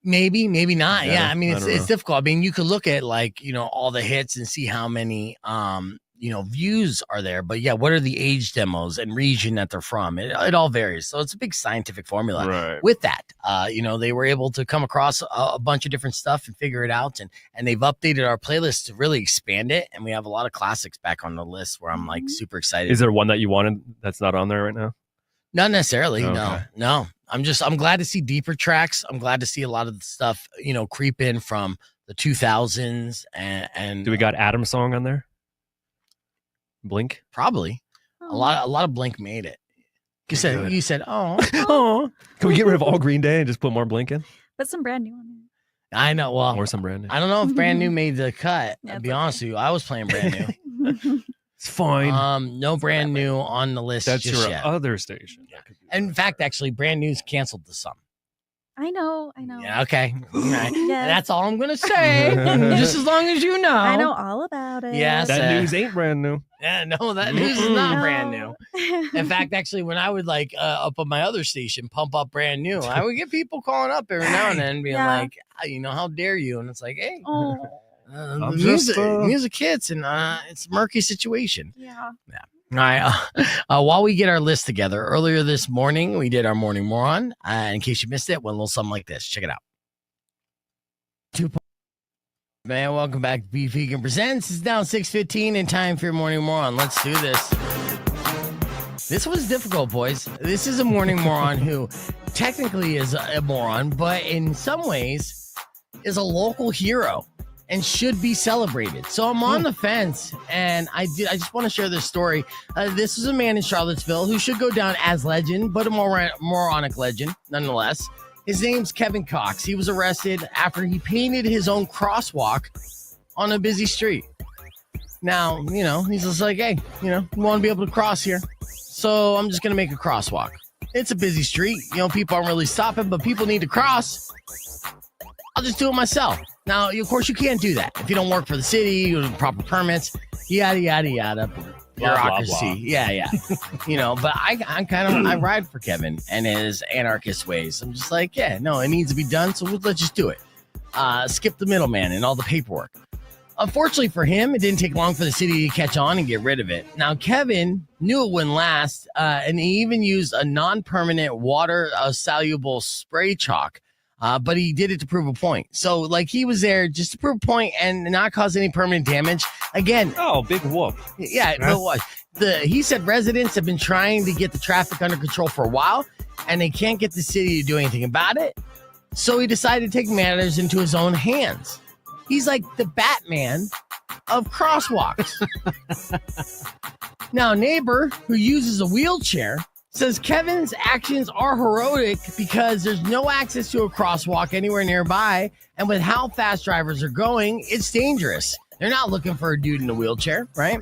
Maybe not. Yeah, I mean, I it's don't know. difficult. I mean, you could look at all the hits and see how many views are there. But yeah, what are the age demos and region that they're from? It all varies. So it's a big scientific formula. Right. With that, they were able to come across a bunch of different stuff and figure it out, and they've updated our playlist to really expand it. And we have a lot of classics back on the list where I'm like super excited. Is there one that you wanted that's not on there right now? Not necessarily. Okay. No. I'm glad to see deeper tracks. I'm glad to see a lot of the stuff, creep in from the 2000s and Do we got Adam's song on there? Blink. probably a lot of Blink made it. You said, oh, Oh, can we get rid of all Green Day and just put more Blink in, Put some brand new on I know. Well, or some brand new? I don't know if brand new made the cut. Yeah, To it's be honest with you, I was playing brand new. there. It's fine. No brand new on the list That's just your yet. other station. Yeah. In fact, actually, brand new's canceled the song. I know. Yeah, okay. All right. Yes. That's all I'm gonna say. Just as long as you know. I know all about it. Yes. That news ain't brand new. Yeah, no, that news is not No. brand new. In fact, actually, when I would up on my other station, pump up brand new, I would get people calling up every now and then being Yeah. like, how dare you? And it's like, hey, Oh, the I'm just, music hits, and it's a murky situation. yeah. All right. While we get our list together, earlier this morning, we did our morning moron. In case you missed it, went a little something like this. Check it out. Man, welcome back to Be Vegan Presents. It's now 6:15 and time for your morning moron. Let's do this. This was difficult, boys. This is a morning moron who technically is a moron, but in some ways is a local hero. and should be celebrated. So I'm on the fence, and I just want to share this story. This is a man in Charlottesville who should go down as legend, but a moronic legend nonetheless. His name's Kevin Cox. He was arrested after he painted his own crosswalk on a busy street. Now, he's just like, hey, we want to be able to cross here. So I'm just going to make a crosswalk. It's a busy street. People aren't really stopping, but people need to cross. I'll just do it myself. Now, of course, you can't do that if you don't work for the city, you don't have proper permits, yada, yada, yada. Bureaucracy. Yeah. But I ride for Kevin and his anarchist ways. I'm just like, yeah, no, it needs to be done. So let's just do it. Skip the middleman and all the paperwork. Unfortunately for him, it didn't take long for the city to catch on and get rid of it. Now, Kevin knew it wouldn't last, and he even used a non-permanent water-soluble spray chalk, but he did it to prove a point. So, he was there just to prove a point and not cause any permanent damage. Again. Oh, big whoop. Yeah, it was. He said residents have been trying to get the traffic under control for a while, and they can't get the city to do anything about it. So he decided to take matters into his own hands. He's like the Batman of crosswalks. Now, a neighbor who uses a wheelchair says Kevin's actions are heroic because there's no access to a crosswalk anywhere nearby. And with how fast drivers are going, it's dangerous. They're not looking for a dude in a wheelchair, right?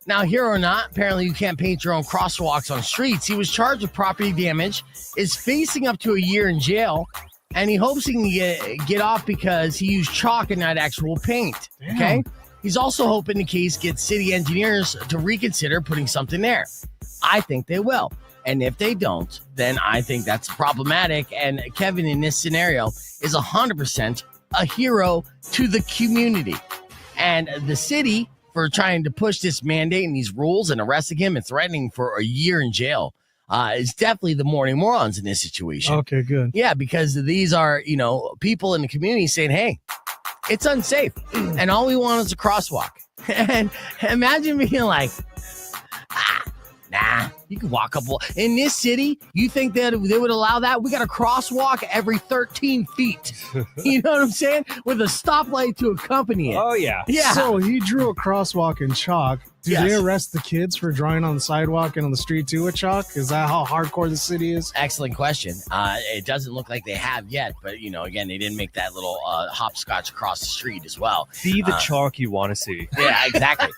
Now, here or not, apparently you can't paint your own crosswalks on streets. He was charged with property damage, is facing up to a year in jail. And he hopes he can get off because he used chalk and not actual paint. Damn. Okay? He's also hoping the case gets city engineers to reconsider putting something there. I think they will. And if they don't, then I think that's problematic. And Kevin, in this scenario, is 100% a hero to the community. And the city, for trying to push this mandate and these rules and arresting him and threatening for a year in jail, is definitely the morning morons in this situation. Okay, good. Yeah, because these are, people in the community saying, hey, it's unsafe. And all we want is a crosswalk. And imagine being like, nah, you can walk up. In this city, you think that they would allow that? We got a crosswalk every 13 feet. You know what I'm saying? With a stoplight to accompany it. Oh, yeah. Yeah. So he drew a crosswalk in chalk. Do Yes. they arrest the kids for drawing on the sidewalk and on the street too with chalk? Is that how hardcore the city is? Excellent question. It doesn't look like they have yet, but again, they didn't make that little hopscotch across the street as well. Be the chalk you want to see. Yeah, exactly.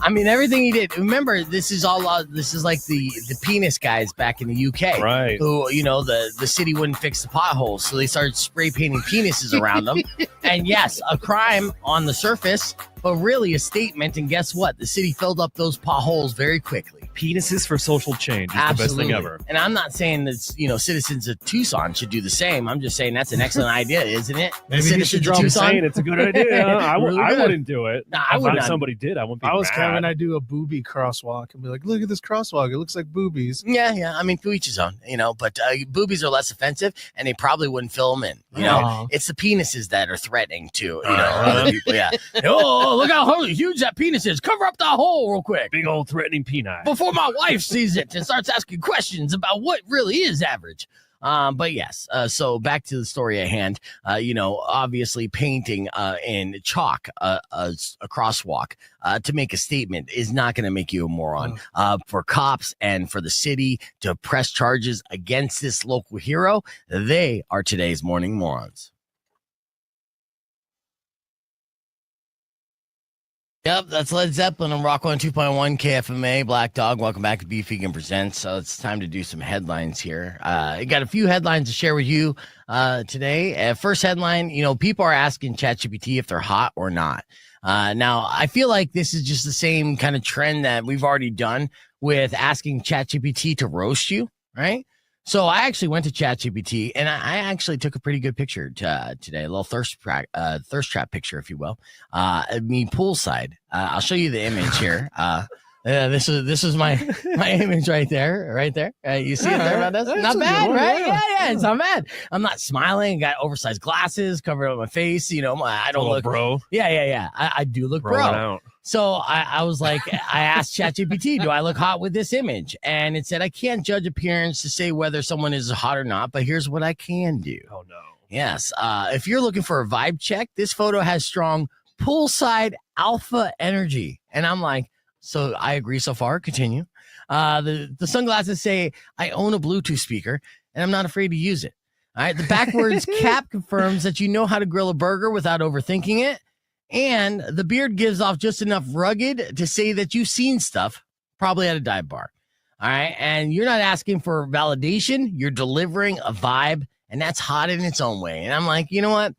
I mean, everything he did. Remember, this is like the penis guys back in the UK, Right. Who the city wouldn't fix the potholes, so they started spray painting penises around them. And yes, a crime on the surface, but really a statement. And guess what? The city filled up those potholes very quickly. Penises for social change is Absolutely. the best thing ever. And I'm not saying that citizens of Tucson should do the same. I'm just saying that's an excellent idea, isn't it? Maybe they Citizens should of draw I'm Tucson. saying it's a good idea. I Really good. wouldn't do it. No, I If would not. somebody did, I wouldn't be I was mad. Kevin, I do a booby crosswalk and be like, look at this crosswalk. It looks like boobies. Yeah. I mean, to each his own, but boobies are less offensive, and they probably wouldn't fill them in. Aw. It's the penises that are threatening to, other people. Yeah. Oh, look how huge that penis is. Cover up that hole real quick Big old threatening penis. before my wife sees it and starts asking questions about what really is average. But yes, so back to the story at hand. Obviously painting in chalk a crosswalk to make a statement is not going to make you a moron. For cops and for the city to press charges against this local hero, they are today's morning morons. Yep, that's Led Zeppelin on Rock 102.1 KFMA. Black Dog, welcome back to Beef Vegan Presents. So it's time to do some headlines here. I got a few headlines to share with you today. First headline, people are asking ChatGPT if they're hot or not. Now, I feel like this is just the same kind of trend that we've already done with asking ChatGPT to roast you, right? So I actually went to ChatGPT and I actually took a pretty good picture today, a little thirst trap picture, if you will. Me poolside. I'll show you the image here. This is my image right there. You see it there about this? Not bad, right? Yeah, it's not bad. I'm not smiling. Got oversized glasses, covered up my face. I don't look bro. Yeah. I do look bro. Out. So I was like, I asked ChatGPT, do I look hot with this image? And it said, I can't judge appearance to say whether someone is hot or not, but here's what I can do. Oh no. Yes. If you're looking for a vibe check, this photo has strong poolside alpha energy. And I'm like, so I agree so far. Continue. The sunglasses say, I own a Bluetooth speaker and I'm not afraid to use it. All right. The backwards cap confirms that you know how to grill a burger without overthinking it. And the beard gives off just enough rugged to say that you've seen stuff, probably at a dive bar. All right. And you're not asking for validation. You're delivering a vibe. And that's hot in its own way. And I'm like, you know what?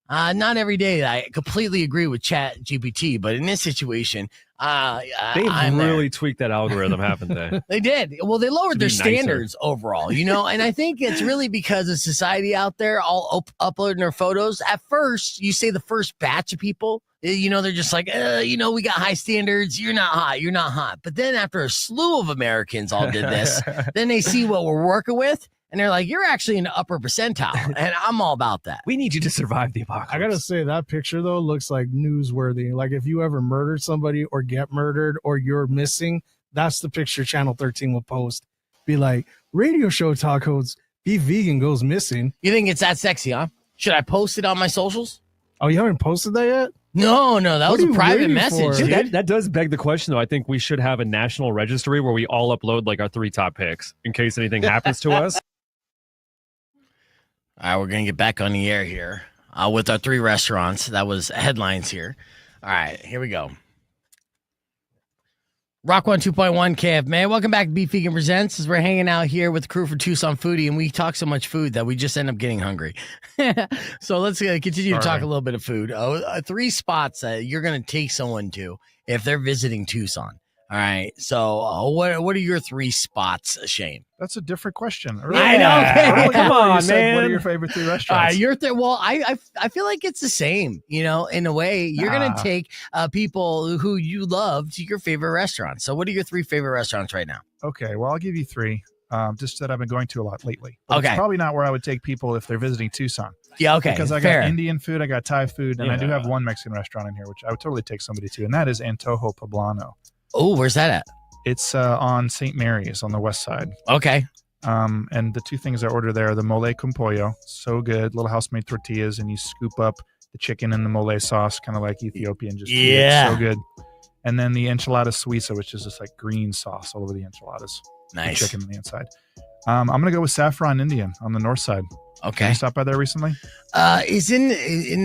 Not every day I completely agree with Chat GPT, but in this situation, they've really tweaked that algorithm, haven't they? They did. Well, they lowered their nicer. standards overall, you know, and I think it's really because of society out there all uploading their photos. At first, you say the first batch of people, you know, they're just like, you know, we got high standards. You're not hot. You're not hot. But then after a slew of Americans all did this, then they see what we're working with. And they're like, you're actually in the upper percentile. And I'm all about that. We need you to survive the apocalypse. I got to say, that picture, though, looks like newsworthy. Like if you ever murdered somebody or get murdered or you're missing, that's the picture Channel 13 will post. Be like, radio show talk host, Be Vegan goes missing. You think it's that sexy, huh? Should I post it on my socials? Oh, you haven't posted that yet? No, that was a private message. Dude, that does beg the question, though. I think we should have a national registry where we all upload like our 3 top picks in case anything happens to us. All right, we're going to get back on the air here with our 3 restaurants. That was headlines here. All right, here we go. Rock 1 2.1 KFMA. Welcome back to Beef Vegan Presents. As we're hanging out here with the crew for Tucson Foodie, and we talk so much food that we just end up getting hungry. So let's continue to talk a little bit of food. 3 spots that you're going to take someone to if they're visiting Tucson. All right. So what are your 3 spots, Shane? That's a different question. I know. Okay. Come on, man. What man. are your favorite 3 restaurants? Well, I feel like it's the same, you know, in a way. You're going to take people who you love to your favorite restaurants. So what are your 3 favorite restaurants right now? Okay. Well, I'll give you 3. Just that I've been going to a lot lately. But Okay. It's probably not where I would take people if they're visiting Tucson. Yeah, okay. Because I fair. got Indian food, I got Thai food, and I do have one Mexican restaurant in here, which I would totally take somebody to, and that is Antojo Poblano. Oh, where's that at? It's on St. Mary's on the west side. Okay. And the 2 things I order there are the mole con pollo, so good, little house-made tortillas, and you scoop up the chicken in the mole sauce, kind of like Ethiopian, just Yeah, so good. And then the enchilada suiza, which is just like green sauce all over the enchiladas. Nice. The chicken on the inside. I'm gonna go with Saffron Indian on the north side. Okay. You stopped by there recently? Is in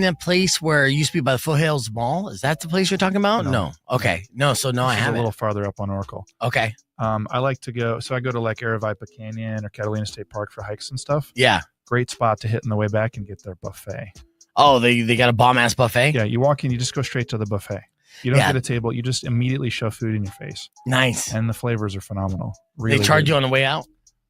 the place where it used to be by the Foothills Mall? Is that the place you're talking about? No. Okay. No. So no, I This is haven't. a little farther up on Oracle. Okay. I like to go. So I go to like Aravaipa Canyon or Catalina State Park for hikes and stuff. Yeah. Great spot to hit on the way back and get their buffet. Oh, they got a bomb ass buffet. Yeah, you walk in, you just go straight to the buffet. You don't get a table. You just immediately shove food in your face. Nice. And the flavors are phenomenal. Really they charge good. you on the way out?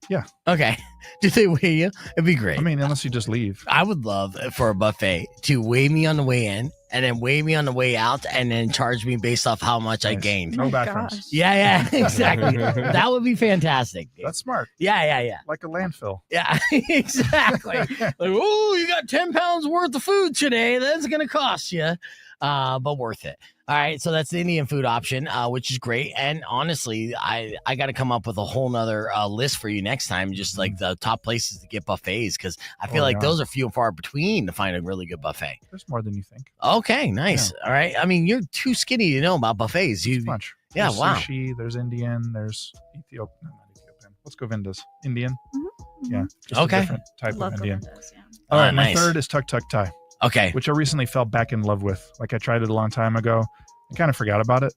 Yeah. Okay. Do they weigh you? It'd be great. I mean, unless you just leave. I would love for a buffet to weigh me on the way in and then weigh me on the way out and then charge me based off how much I gained. No bathrooms. Yeah, exactly. That would be fantastic. Dude. That's smart. Yeah. Like a landfill. Yeah, exactly. Like, oh, you got 10 pounds worth of food today. That's going to cost you, but worth it. All right, so that's the Indian food option, which is great. And honestly, I got to come up with a whole nother list for you next time, just like the top places to get buffets, because I feel like those are few and far between to find a really good buffet. There's more than you think. Okay, nice. Yeah. All right. I mean, you're too skinny to know about buffets. There's a bunch. Yeah, there's wow. Sushi, there's Indian, there's Ethiopian. No, not Ethiopian. Let's go Vindas. Indian. Mm-hmm. Yeah. Just Okay. a different type Love of Indian. Govindas, yeah. All right, nice. my third is Tuk Tuk Thai. Okay. Which I recently fell back in love with. Like I tried it a long time ago. I kind of forgot about it.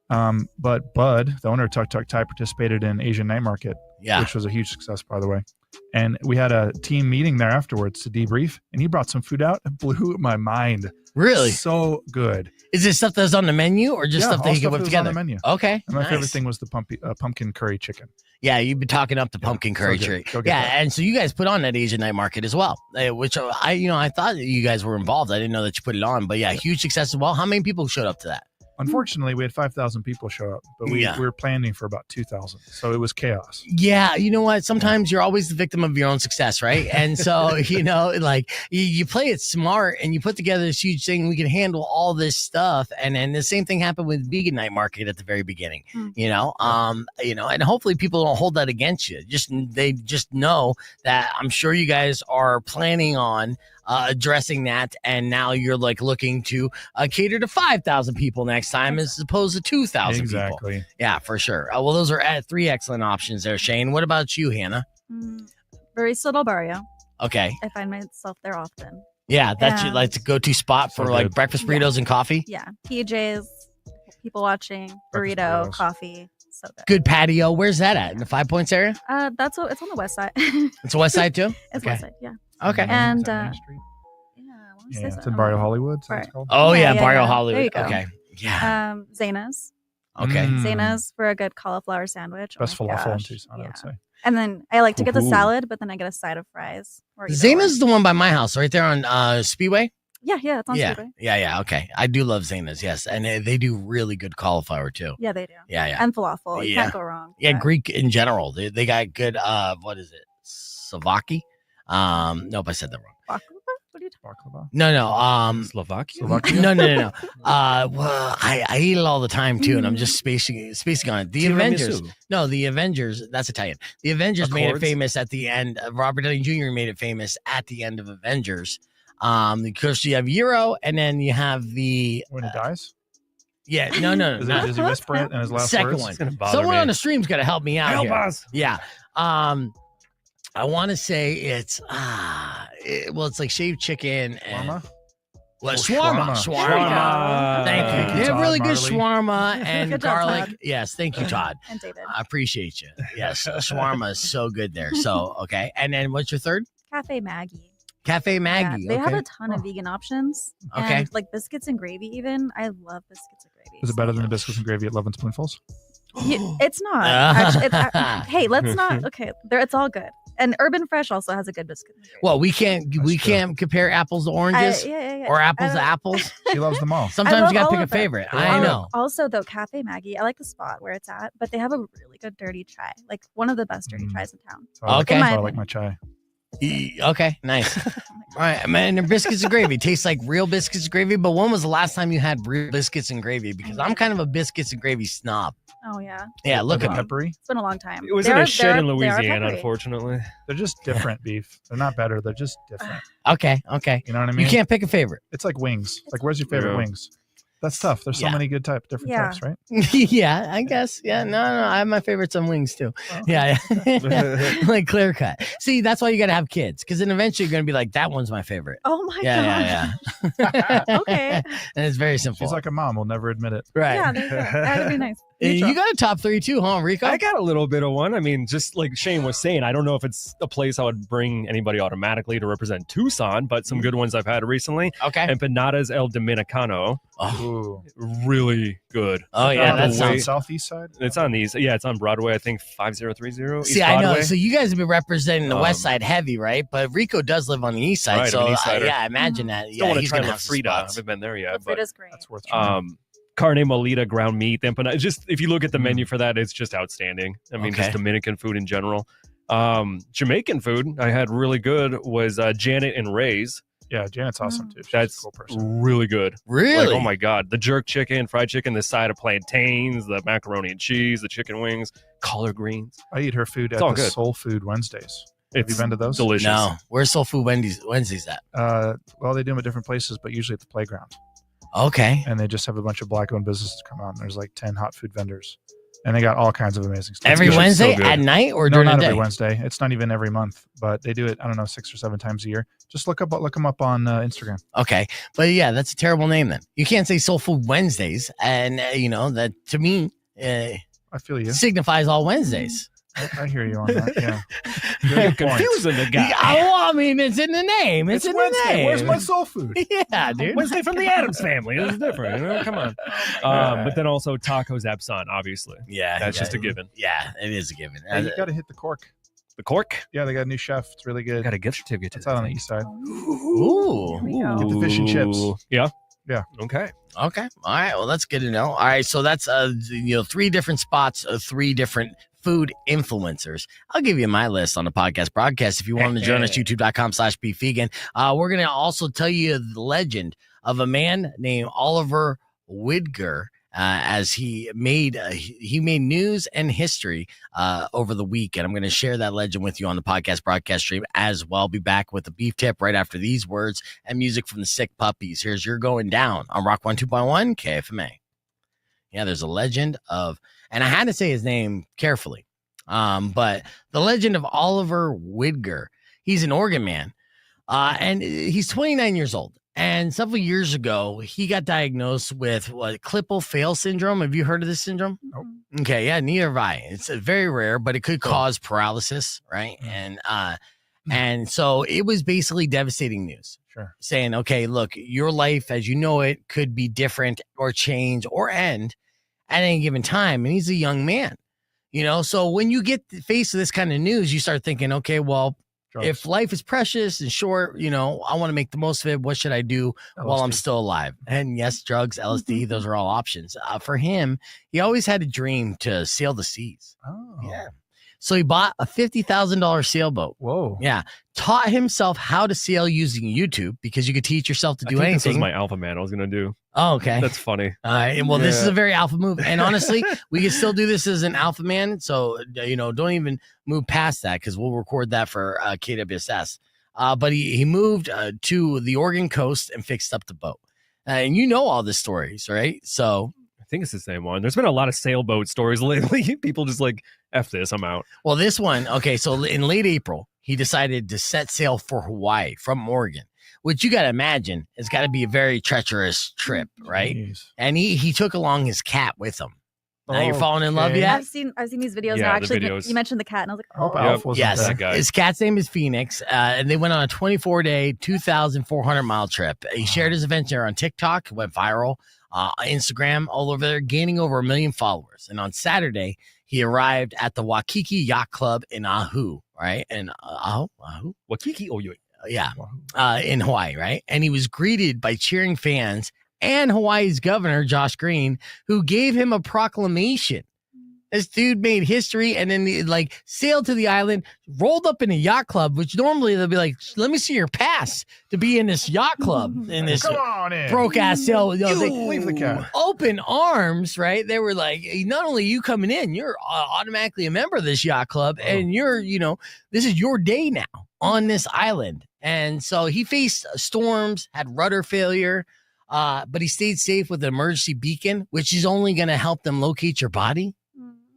But Bud, the owner of Tuk Tuk Thai, participated in Asian Night Market, which was a huge success, by the way. And we had a team meeting there afterwards to debrief, and he brought some food out. It blew my mind. Really? So good. Is it stuff that's on the menu or just stuff that he can whip together? On the menu. Okay. And my favorite thing was the pumpkin curry chicken. Yeah, you've been talking up the pumpkin curry tree. Yeah, and so you guys put on that Asian Night Market as well, which I thought you guys were involved. I didn't know that you put it on, but yeah, huge success as well. How many people showed up to that? Unfortunately, we had 5,000 people show up, but we were planning for about 2,000. So it was chaos. Yeah. You know what? Sometimes you're always the victim of your own success, right? And so, like you play it smart and you put together this huge thing. We can handle all this stuff. And then the same thing happened with Vegan Night Market at the very beginning, and hopefully people don't hold that against you. They just know that I'm sure you guys are planning on addressing that, and now you're like looking to cater to 5,000 people next time as opposed to 2,000 exactly. people. Yeah, for sure. Well, those are three excellent options there, Shane. What about you, Hannah? Barista Del Barrio. Okay. I find myself there often. Yeah, that's your like go-to spot for like breakfast burritos and coffee. Yeah, PJs, people watching, burrito, coffee. So good patio. Where's that at? In the 5 Points area? It's on the west side. It's the west side too? It's west side, yeah. Okay. And it's in Barrio Hollywood. So it's called. Oh yeah, Barrio Hollywood. There you go. Okay. Yeah. Zena's. Okay. Zena's for a good cauliflower sandwich. Best falafel in Tucson, I would say. And then I like to get the salad, but then I get a side of fries. Zena's the one by my house, right there on Speedway. Yeah, it's on Speedway. Yeah. Okay, I do love Zena's. Yes, and they do really good cauliflower too. Yeah, they do. Yeah. And falafel. You can't go wrong. Yeah, Greek in general. They got good. What is it? Savaki. Nope, I said that wrong. Baklava? What are you talking about? No. Slovakia. No. Well, I eat it all the time too, and I'm just spacing on it. The Avengers. No, the Avengers. That's Italian. The Avengers made it famous at the end. Robert Downey Jr. made it famous at the end of Avengers. Because you have Euro, and then you have the when he dies. Yeah, no. Does he whisper it in his last second words? one? Someone on the stream's got to help me out here. Us. Yeah. I want to say it's it's like shaved chicken and shawarma. Thank you. They have really good shawarma and good job, garlic. Todd. Yes, thank you, Todd. And David. I appreciate you. Yes, shawarma is so good there. So okay, and then what's your third? Cafe Maggie. Cafe Maggie. They have a ton of vegan options. Okay. And like biscuits and gravy even. I love biscuits and gravy. Is it better than the biscuits and gravy at Love and Spoonfuls? It's not. Actually, hey, let's not. Okay, it's all good. And Urban Fresh also has a good biscuit. Well, we can't compare apples to oranges or apples to apples. She loves them all. Sometimes you gotta pick a favorite. I know. Also, though, Cafe Maggie, I like the spot where it's at, but they have a really good dirty chai, like one of the best dirty chais in town. Okay, I like my chai. Okay, nice. All right, man. And biscuits and gravy tastes like real biscuits and gravy. But when was the last time you had real biscuits and gravy? Because I'm kind of a biscuits and gravy snob. Oh yeah. Yeah, look at peppery. It's been a long time. It was in a shed in Louisiana, unfortunately. They're just different beef. They're not better. They're just different. Okay. You know what I mean? You can't pick a favorite. It's like wings. Like, where's your favorite wings? That's tough. There's so many good different types, right? Yeah, I guess. Yeah, no, I have my favorites on wings too. Oh. Yeah. Like clear cut. See, that's why you got to have kids, because then eventually you're going to be like, that one's my favorite. Oh my god. Yeah. Okay. And it's very simple. She's like a mom. Will never admit it. Right. Yeah, there you go. That'd be nice. You got a top three too, huh, Rico? I got a little bit of one. I mean, just like Shane was saying, I don't know if it's a place I would bring anybody automatically to represent Tucson, but some good ones I've had recently. Okay. Empanadas El Dominicano. Oh, really good. Oh yeah, that's on the southeast side. It's on these. Yeah, it's on Broadway. I think 5030. See, I know. So you guys have been representing the west side heavy, right? But Rico does live on the east side, so I imagine that. Don't want to try La Frida. I haven't been there yet, but Frida's great. That's worth trying. Carne molida, ground meat, empanada. Just if you look at the menu for that, it's just outstanding. I mean, just Dominican food in general. Jamaican food I had really good was Janet and Ray's. Yeah, Janet's awesome too. She's That's a cool person. Really good. Really? Like, oh my god, the jerk chicken, fried chicken, the side of plantains, the macaroni and cheese, the chicken wings, collard greens. I eat her food at the Soul Food Wednesdays. Have you been to those? Delicious. No. Where's Soul Food Wednesdays at? Well, they do them at different places, but usually at the playground. Okay. And they just have a bunch of black-owned businesses come out, and there's like 10 hot food vendors. And they got all kinds of amazing stuff. Every Wednesday at night or during the day? No, not every Wednesday. It's not even every month, but they do it, I don't know, 6 or 7 times a year. Just look them up on Instagram. Okay. But yeah, that's a terrible name then. You can't say Soul Food Wednesdays. And, that to me, I feel you. Signifies all Wednesdays. I hear you on that. Yeah. You're confusing the guy. I mean, it's in the name. It's in Wednesday. the name. Where's my soul food? Yeah, dude. Wednesday from the Addams family. It's different. Come on. But then also Tacos Epson, obviously. Yeah. That's just a given. Yeah, it is a given. Hey, you got to hit the cork. The cork? Yeah, they got a new chef. It's really good. Got a gift certificate. It's out on the east side. Ooh. Get the fish and chips. Yeah. Okay. Okay. All right. Well, that's good to know. All right. So that's 3 different spots of 3 different food influencers. I'll give you my list on the podcast broadcast if you want to join us. YouTube.com/beefvegan. We're gonna also tell you the legend of a man named Oliver Widger. As he made news and history over the week, and I'm going to share that legend with you on the podcast broadcast stream as well. Be back with the beef tip right after these words and music from the Sick Puppies. Here's You're Going Down on Rock 102.1 KFMA. Yeah, there's a legend of, and I had to say his name carefully, but the legend of Oliver Widger. He's an Oregon man, and he's 29 years old. And several years ago, he got diagnosed with Klippel-Feil syndrome. Have you heard of this syndrome? Nope. Okay, yeah, neither have I. It's very rare, but it could cause paralysis, right? And so it was basically devastating news. Sure. Saying, okay, look, your life as you know it could be different or change or end at any given time. And he's a young man, So when you get faced with this kind of news, you start thinking, okay, well, drugs. If life is precious and short, I want to make the most of it. What should I do while I'm still alive? And yes, drugs, LSD, those are all options. For him, he always had a dream to sail the seas. Oh. Yeah. So he bought a $50,000 sailboat. Whoa. Yeah. Taught himself how to sail using YouTube because you could teach yourself to do anything. This was my alpha man I was going to do. Oh, okay. That's funny. All right. Well, this is a very alpha move. And honestly, we can still do this as an alpha man. So, don't even move past that because we'll record that for KWSS. But he moved to the Oregon coast and fixed up the boat. And you know all the stories, right? So I think it's the same one. There's been a lot of sailboat stories lately. People just like, F this, I'm out. Well, this one, okay, so in late April, he decided to set sail for Hawaii from Oregon, which you got to imagine has got to be a very treacherous trip, right? Jeez. And he took along his cat with him. You're falling in love yet? I've seen these videos Yeah, now. the Actually, videos. you mentioned the cat, and I was like, I hope oh. Alf wasn't Yes, that guy. his cat's name is Phoenix, and they went on a 24-day, 2,400-mile trip. He shared his adventure on TikTok, went viral, Instagram, all over there, gaining over 1 million followers. And on Saturday, he arrived at the Waikiki Yacht Club in Oahu, right? And Oahu? Waikiki? Oh, you. Yeah, in Hawaii, right? And he was greeted by cheering fans and Hawaii's governor, Josh Green, who gave him a proclamation. This dude made history and then he sailed to the island, rolled up in a yacht club, which normally they'll be like, let me see your pass to be in this yacht club in this Come on in. broke ass sail. leave the cat. Open arms, right? They were like, not only you coming in, you're automatically a member of this yacht club, and you're, this is your day now on this island. And so he faced storms, had rudder failure, but he stayed safe with an emergency beacon, which is only going to help them locate your body.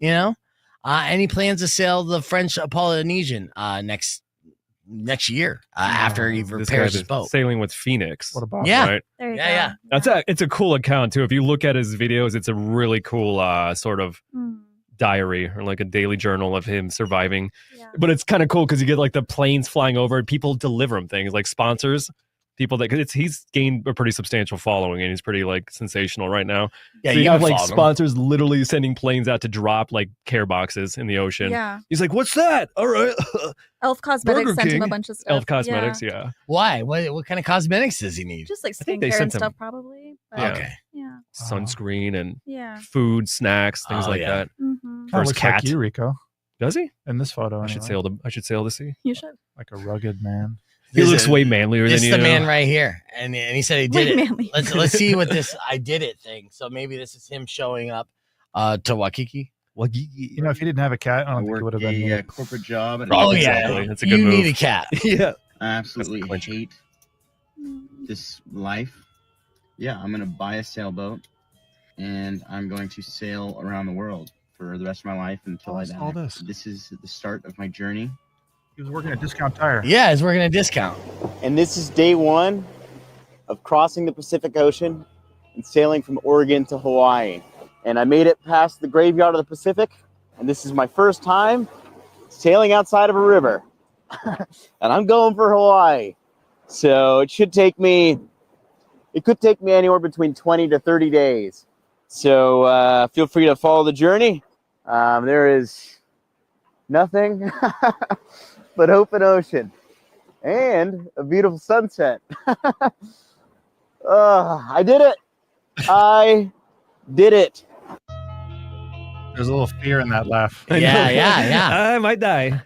And he plans to sail the French Polynesian next year after he repairs his boat. Sailing with Phoenix. What about Yeah. Right? There you go. Yeah. It's a cool account too. If you look at his videos, it's a really cool sort of diary or like a daily journal of him surviving. Yeah. But it's kind of cool because you get like the planes flying over and people deliver him things like sponsors. People that he's gained a pretty substantial following and he's pretty like sensational right now. Yeah, so you gotta have like follow him. sponsors literally sending planes out to drop like care boxes in the ocean. Yeah. He's like, "What's that?" All right, Elf Cosmetics Burger sent him King. a bunch of stuff. Elf Cosmetics. Yeah. Why? What kind of cosmetics does he need? Just like think they skincare and sent him- stuff, probably. But, Yeah. Okay. Yeah. Sunscreen and Yeah. food, snacks, things Oh, like yeah. that. Mm-hmm. For his looks like cat. you, Rico, Does he? in this photo. I should anyway. sail the sea. You should. Like a rugged man. He This looks is- way manlier This than is you. the man right here, and he said he did Wait, it. manly. Let's see what this I did it thing. So maybe this is him showing up to Waikiki. You know, if he didn't have a cat, I I don't think it work would have been. a corporate job. And Oh exactly. yeah, That's a good you move. need a cat. yeah. I absolutely That's the clincher. hate this life. Yeah, I'm gonna buy a sailboat, and I'm going to sail around the world for the rest of my life until I What's die. all this? This is the start of my journey. He was working at Discount Tire. Yeah, it's working a discount. And this is day one of crossing the Pacific Ocean and sailing from Oregon to Hawaii. And I made it past the graveyard of the Pacific, and this is my first time sailing outside of a river. And I'm going for Hawaii. So it could take me anywhere between 20 to 30 days. So feel free to follow the journey. There is nothing but open ocean and a beautiful sunset. I did it. I did it. There's a little fear in that laugh. Yeah. I might die.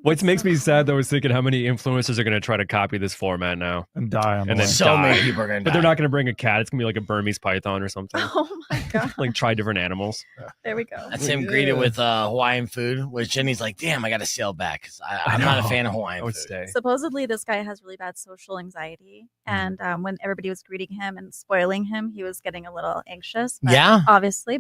What makes me sad though is thinking how many influencers are going to try to copy this format now and die on and then so many people are going to die. But they're not going to bring a cat. It's going to be like a Burmese python or something. Oh my god! Like try different animals. There we go. That's him greeted with Hawaiian food, which Jenny's like, damn, I got to sail back because I'm not a fan of Hawaiian food. Stay. Supposedly, this guy has really bad social anxiety, and when everybody was greeting him and spoiling him, he was getting a little anxious. Obviously,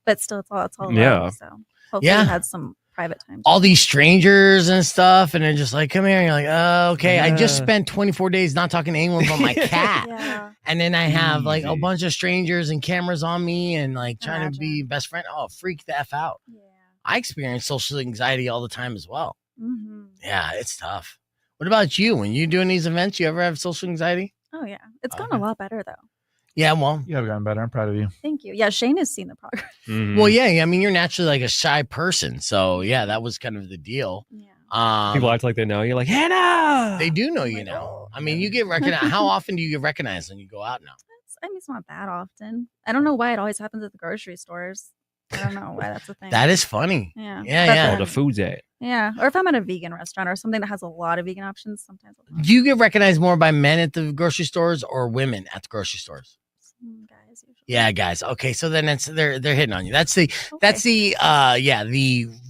but still, it's all love, so hopefully, he had some private time. All these strangers and stuff, and they're just like, come here. And you're like, oh, okay. Yeah. I just spent 24 days not talking to anyone but my cat. And then I have like a bunch of strangers and cameras on me and like trying to be best friend. Oh, freak the F out. Yeah. I experience social anxiety all the time as well. Mm-hmm. Yeah, it's tough. What about you? When you're doing these events, you ever have social anxiety? Oh, yeah. It's gotten a lot better, though. Yeah, well, you have gotten better. I'm proud of you. Thank you. Yeah, Shane has seen the progress. Mm-hmm. Well, yeah. I mean, you're naturally like a shy person, so yeah, that was kind of the deal. Yeah. People act like they know you. Like Hannah. They do know you now. I mean, you get recognized. How often do you get recognized when you go out now? It's not that often. I don't know why it always happens at the grocery stores. I don't know why that's a thing. That is funny. Yeah. All the food's at. Yeah, or if I'm at a vegan restaurant or something that has a lot of vegan options, sometimes. Do you get recognized more by men at the grocery stores or women at the grocery stores? Guys usually. Yeah, guys. Okay, so then they're hitting on you. That's the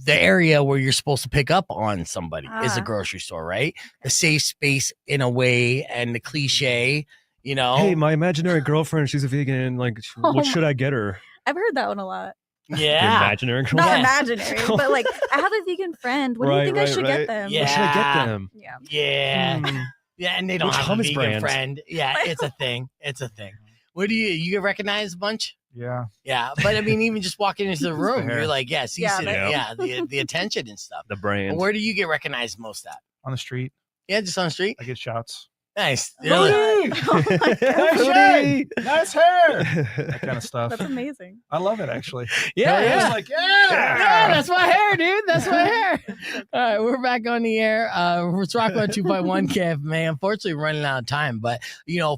area where you're supposed to pick up on somebody is a grocery store, right? The safe space in a way, and the cliche, you know. Hey, my imaginary girlfriend, she's a vegan. Like, what should I get her? I've heard that one a lot. Yeah, imaginary girlfriend. Not imaginary, but like I have a vegan friend. What do you think I should get them? Yeah. What should I get them? Yeah, yeah, and they don't have a vegan friend. Yeah, it's a thing. It's a thing. What do you get recognized a bunch? Yeah. Yeah. But I mean, even just walking into the room, you're like, the attention and stuff. The brand. Where do you get recognized most at? On the street. Yeah, just on the street. I get shouts. Nice. Foodie! Nice shade! Nice hair! That kind of stuff. That's amazing. I love it, actually. Yeah. Like, that's my hair, dude. That's my hair. All right, we're back on the air. It's Rock 2.1 Kev, man. Unfortunately, we're running out of time. But,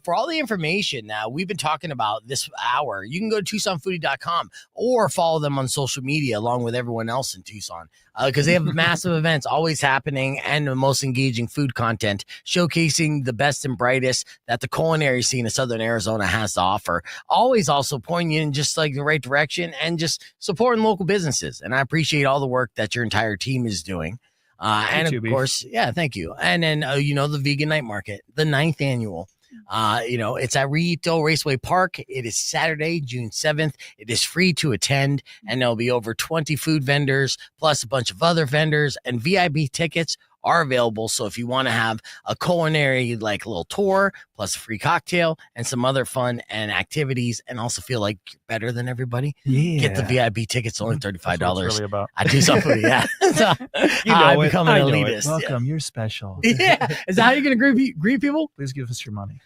for all the information now we've been talking about this hour, you can go to TucsonFoodie.com or follow them on social media along with everyone else in Tucson. Because they have massive events always happening and the most engaging food content, showcasing the best and brightest that the culinary scene of Southern Arizona has to offer. Always also pointing you in just like the right direction and just supporting local businesses. And I appreciate all the work that your entire team is doing. And of course, thank you. And then, the Vegan Night Market, the 9th annual. It's at Rito Raceway Park. It is Saturday, June 7th. It is free to attend, and there'll be over 20 food vendors plus a bunch of other vendors, and VIP tickets are available. So if you want to have a culinary like little tour plus a free cocktail and some other fun and activities and also feel like you're better than everybody, get the VIP tickets, only $35 really about. I do something. Yeah. So, I become an elitist. Welcome, you're special. Yeah. Is that how you're going to greet people? Please give us your money.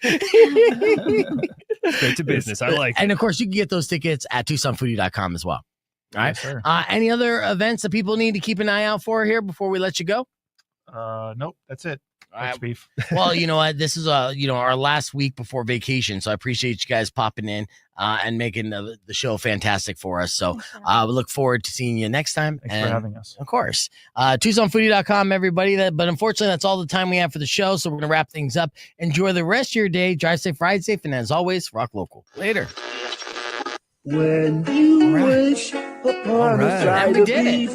Straight to business. I like it. And of course you can get those tickets at TucsonFoodie.com as well. All right. Yes, any other events that people need to keep an eye out for here before we let you go? Nope, that's it. All right. Beef. Well, you know what? This is our last week before vacation, so I appreciate you guys popping in and making the show fantastic for us. So we look forward to seeing you next time. Thanks for having us. Of course. TucsonFoodie.com, everybody. But unfortunately, that's all the time we have for the show. So we're gonna wrap things up. Enjoy the rest of your day. Drive safe, ride safe, and as always, rock local. Later. When you wish upon a side of beef,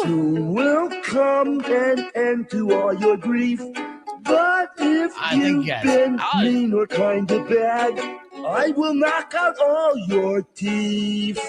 soon will come an end to all your grief. But if you've been mean or kind of bad, I will knock out all your teeth.